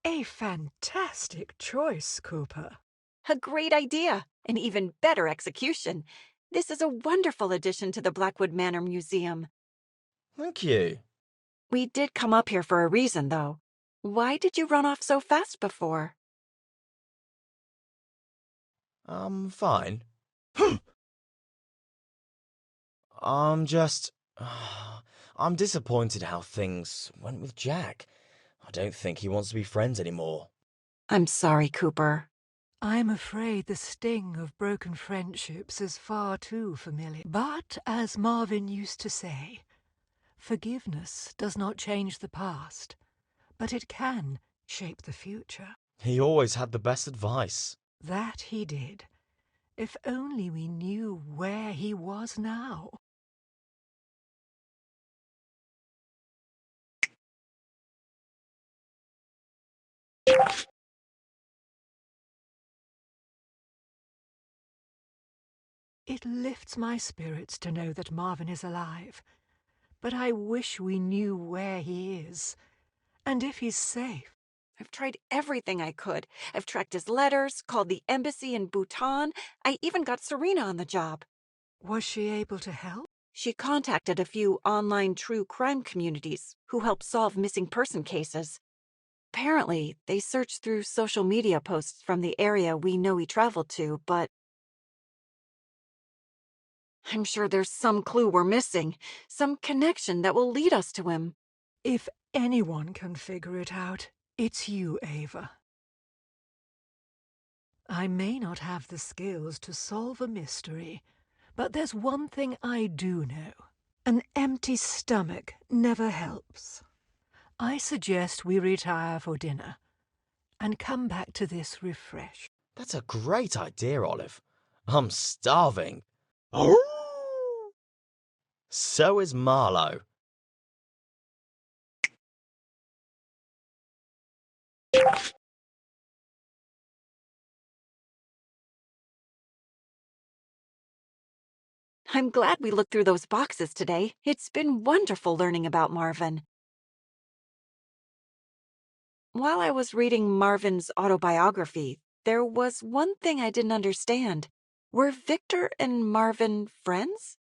A fantastic choice, Cooper. A great idea, an even better execution. This is a wonderful addition to the Blackwood Manor Museum. Thank you. We did come up here for a reason, though. Why did you run off so fast before? I'm fine. I'm just... I'm disappointed how things went with Jack. I don't think he wants to be friends anymore. I'm sorry, Cooper. I'm afraid the sting of broken friendships is far too familiar. But, as Marvin used to say, forgiveness does not change the past, but it can shape the future. He always had the best advice. That he did. If only we knew where he was now. It lifts my spirits to know that Marvin is alive, but I wish we knew where he is, and if he's safe. I've tried everything I could. I've tracked his letters, called the embassy in Bhutan. I even got Serena on the job. Was she able to help? She contacted a few online true crime communities who help solve missing person cases. Apparently, they searched through social media posts from the area we know he traveled to, but I'm sure there's some clue we're missing, some connection that will lead us to him. If anyone can figure it out, it's you, Ava. I may not have the skills to solve a mystery, but there's one thing I do know. An empty stomach never helps. I suggest we retire for dinner and come back to this refreshed. That's a great idea, Olive. I'm starving. So is Marlowe. I'm glad we looked through those boxes today. It's been wonderful learning about Marvin. While I was reading Marvin's autobiography, there was one thing I didn't understand. Were Victor and Marvin friends?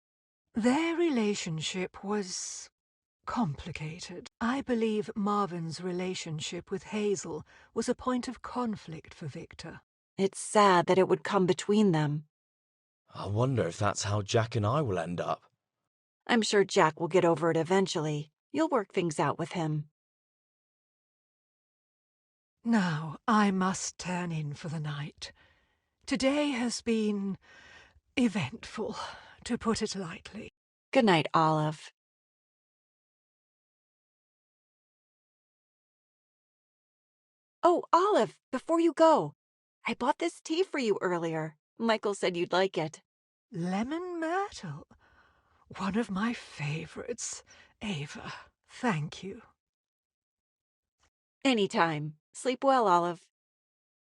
Their relationship was complicated. I believe Marvin's relationship with Hazel was a point of conflict for Victor. It's sad that it would come between them. I wonder if that's how Jack and I will end up. I'm sure Jack will get over it eventually. You'll work things out with him. Now, I must turn in for the night. Today has been eventful, to put it lightly. Good night, Olive. Oh, Olive, before you go, I bought this tea for you earlier. Michael said you'd like it. Lemon myrtle. One of my favorites. Ava, thank you. Anytime. Sleep well, Olive.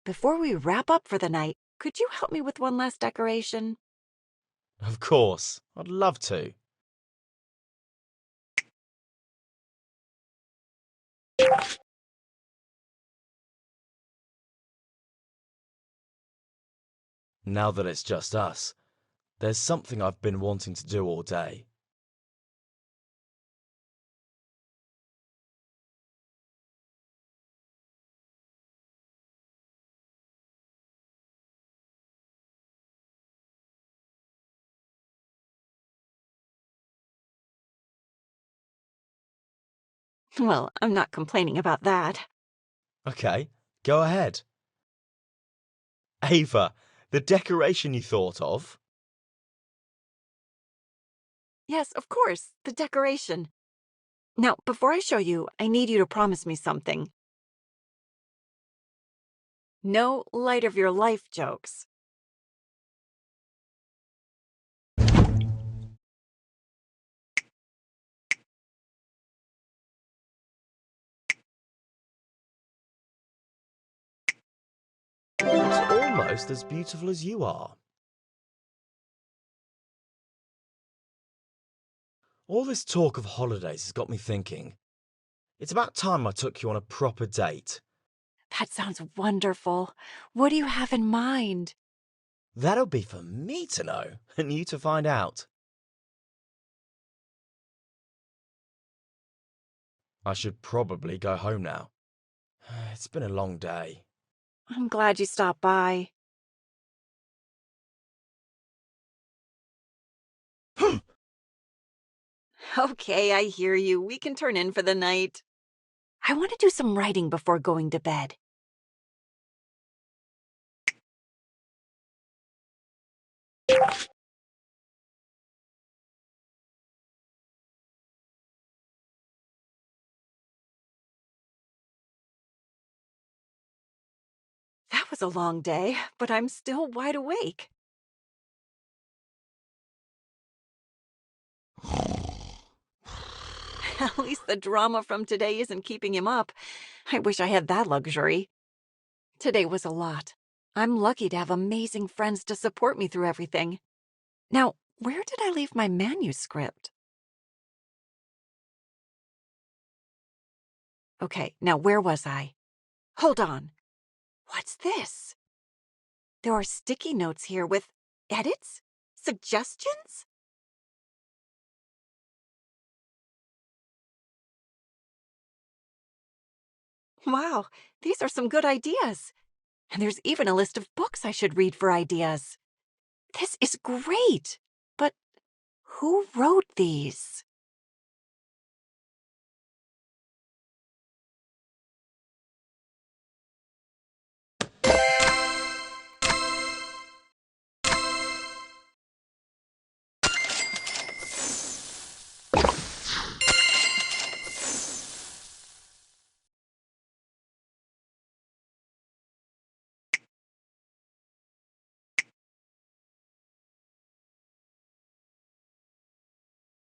Before we wrap up for the night, could you help me with one last decoration? Of course, I'd love to. Now that it's just us, there's something I've been wanting to do all day. Well, I'm not complaining about that. Okay, go ahead. Ava, the decoration you thought of? Yes, of course, the decoration. Now, before I show you, I need you to promise me something. No light of your life jokes. It's almost as beautiful as you are. All this talk of holidays has got me thinking. It's about time I took you on a proper date. That sounds wonderful. What do you have in mind? That'll be for me to know, and you to find out. I should probably go home now. It's been a long day. I'm glad you stopped by. Okay, I hear you. We can turn in for the night. I want to do some writing before going to bed. That was a long day, but I'm still wide awake. At least the drama from today isn't keeping him up. I wish I had that luxury. Today was a lot. I'm lucky to have amazing friends to support me through everything. Now, where did I leave my manuscript? Okay, now where was I? Hold on. What's this? There are sticky notes here with edits? Suggestions? Wow, these are some good ideas. And there's even a list of books I should read for ideas. This is great. But who wrote these?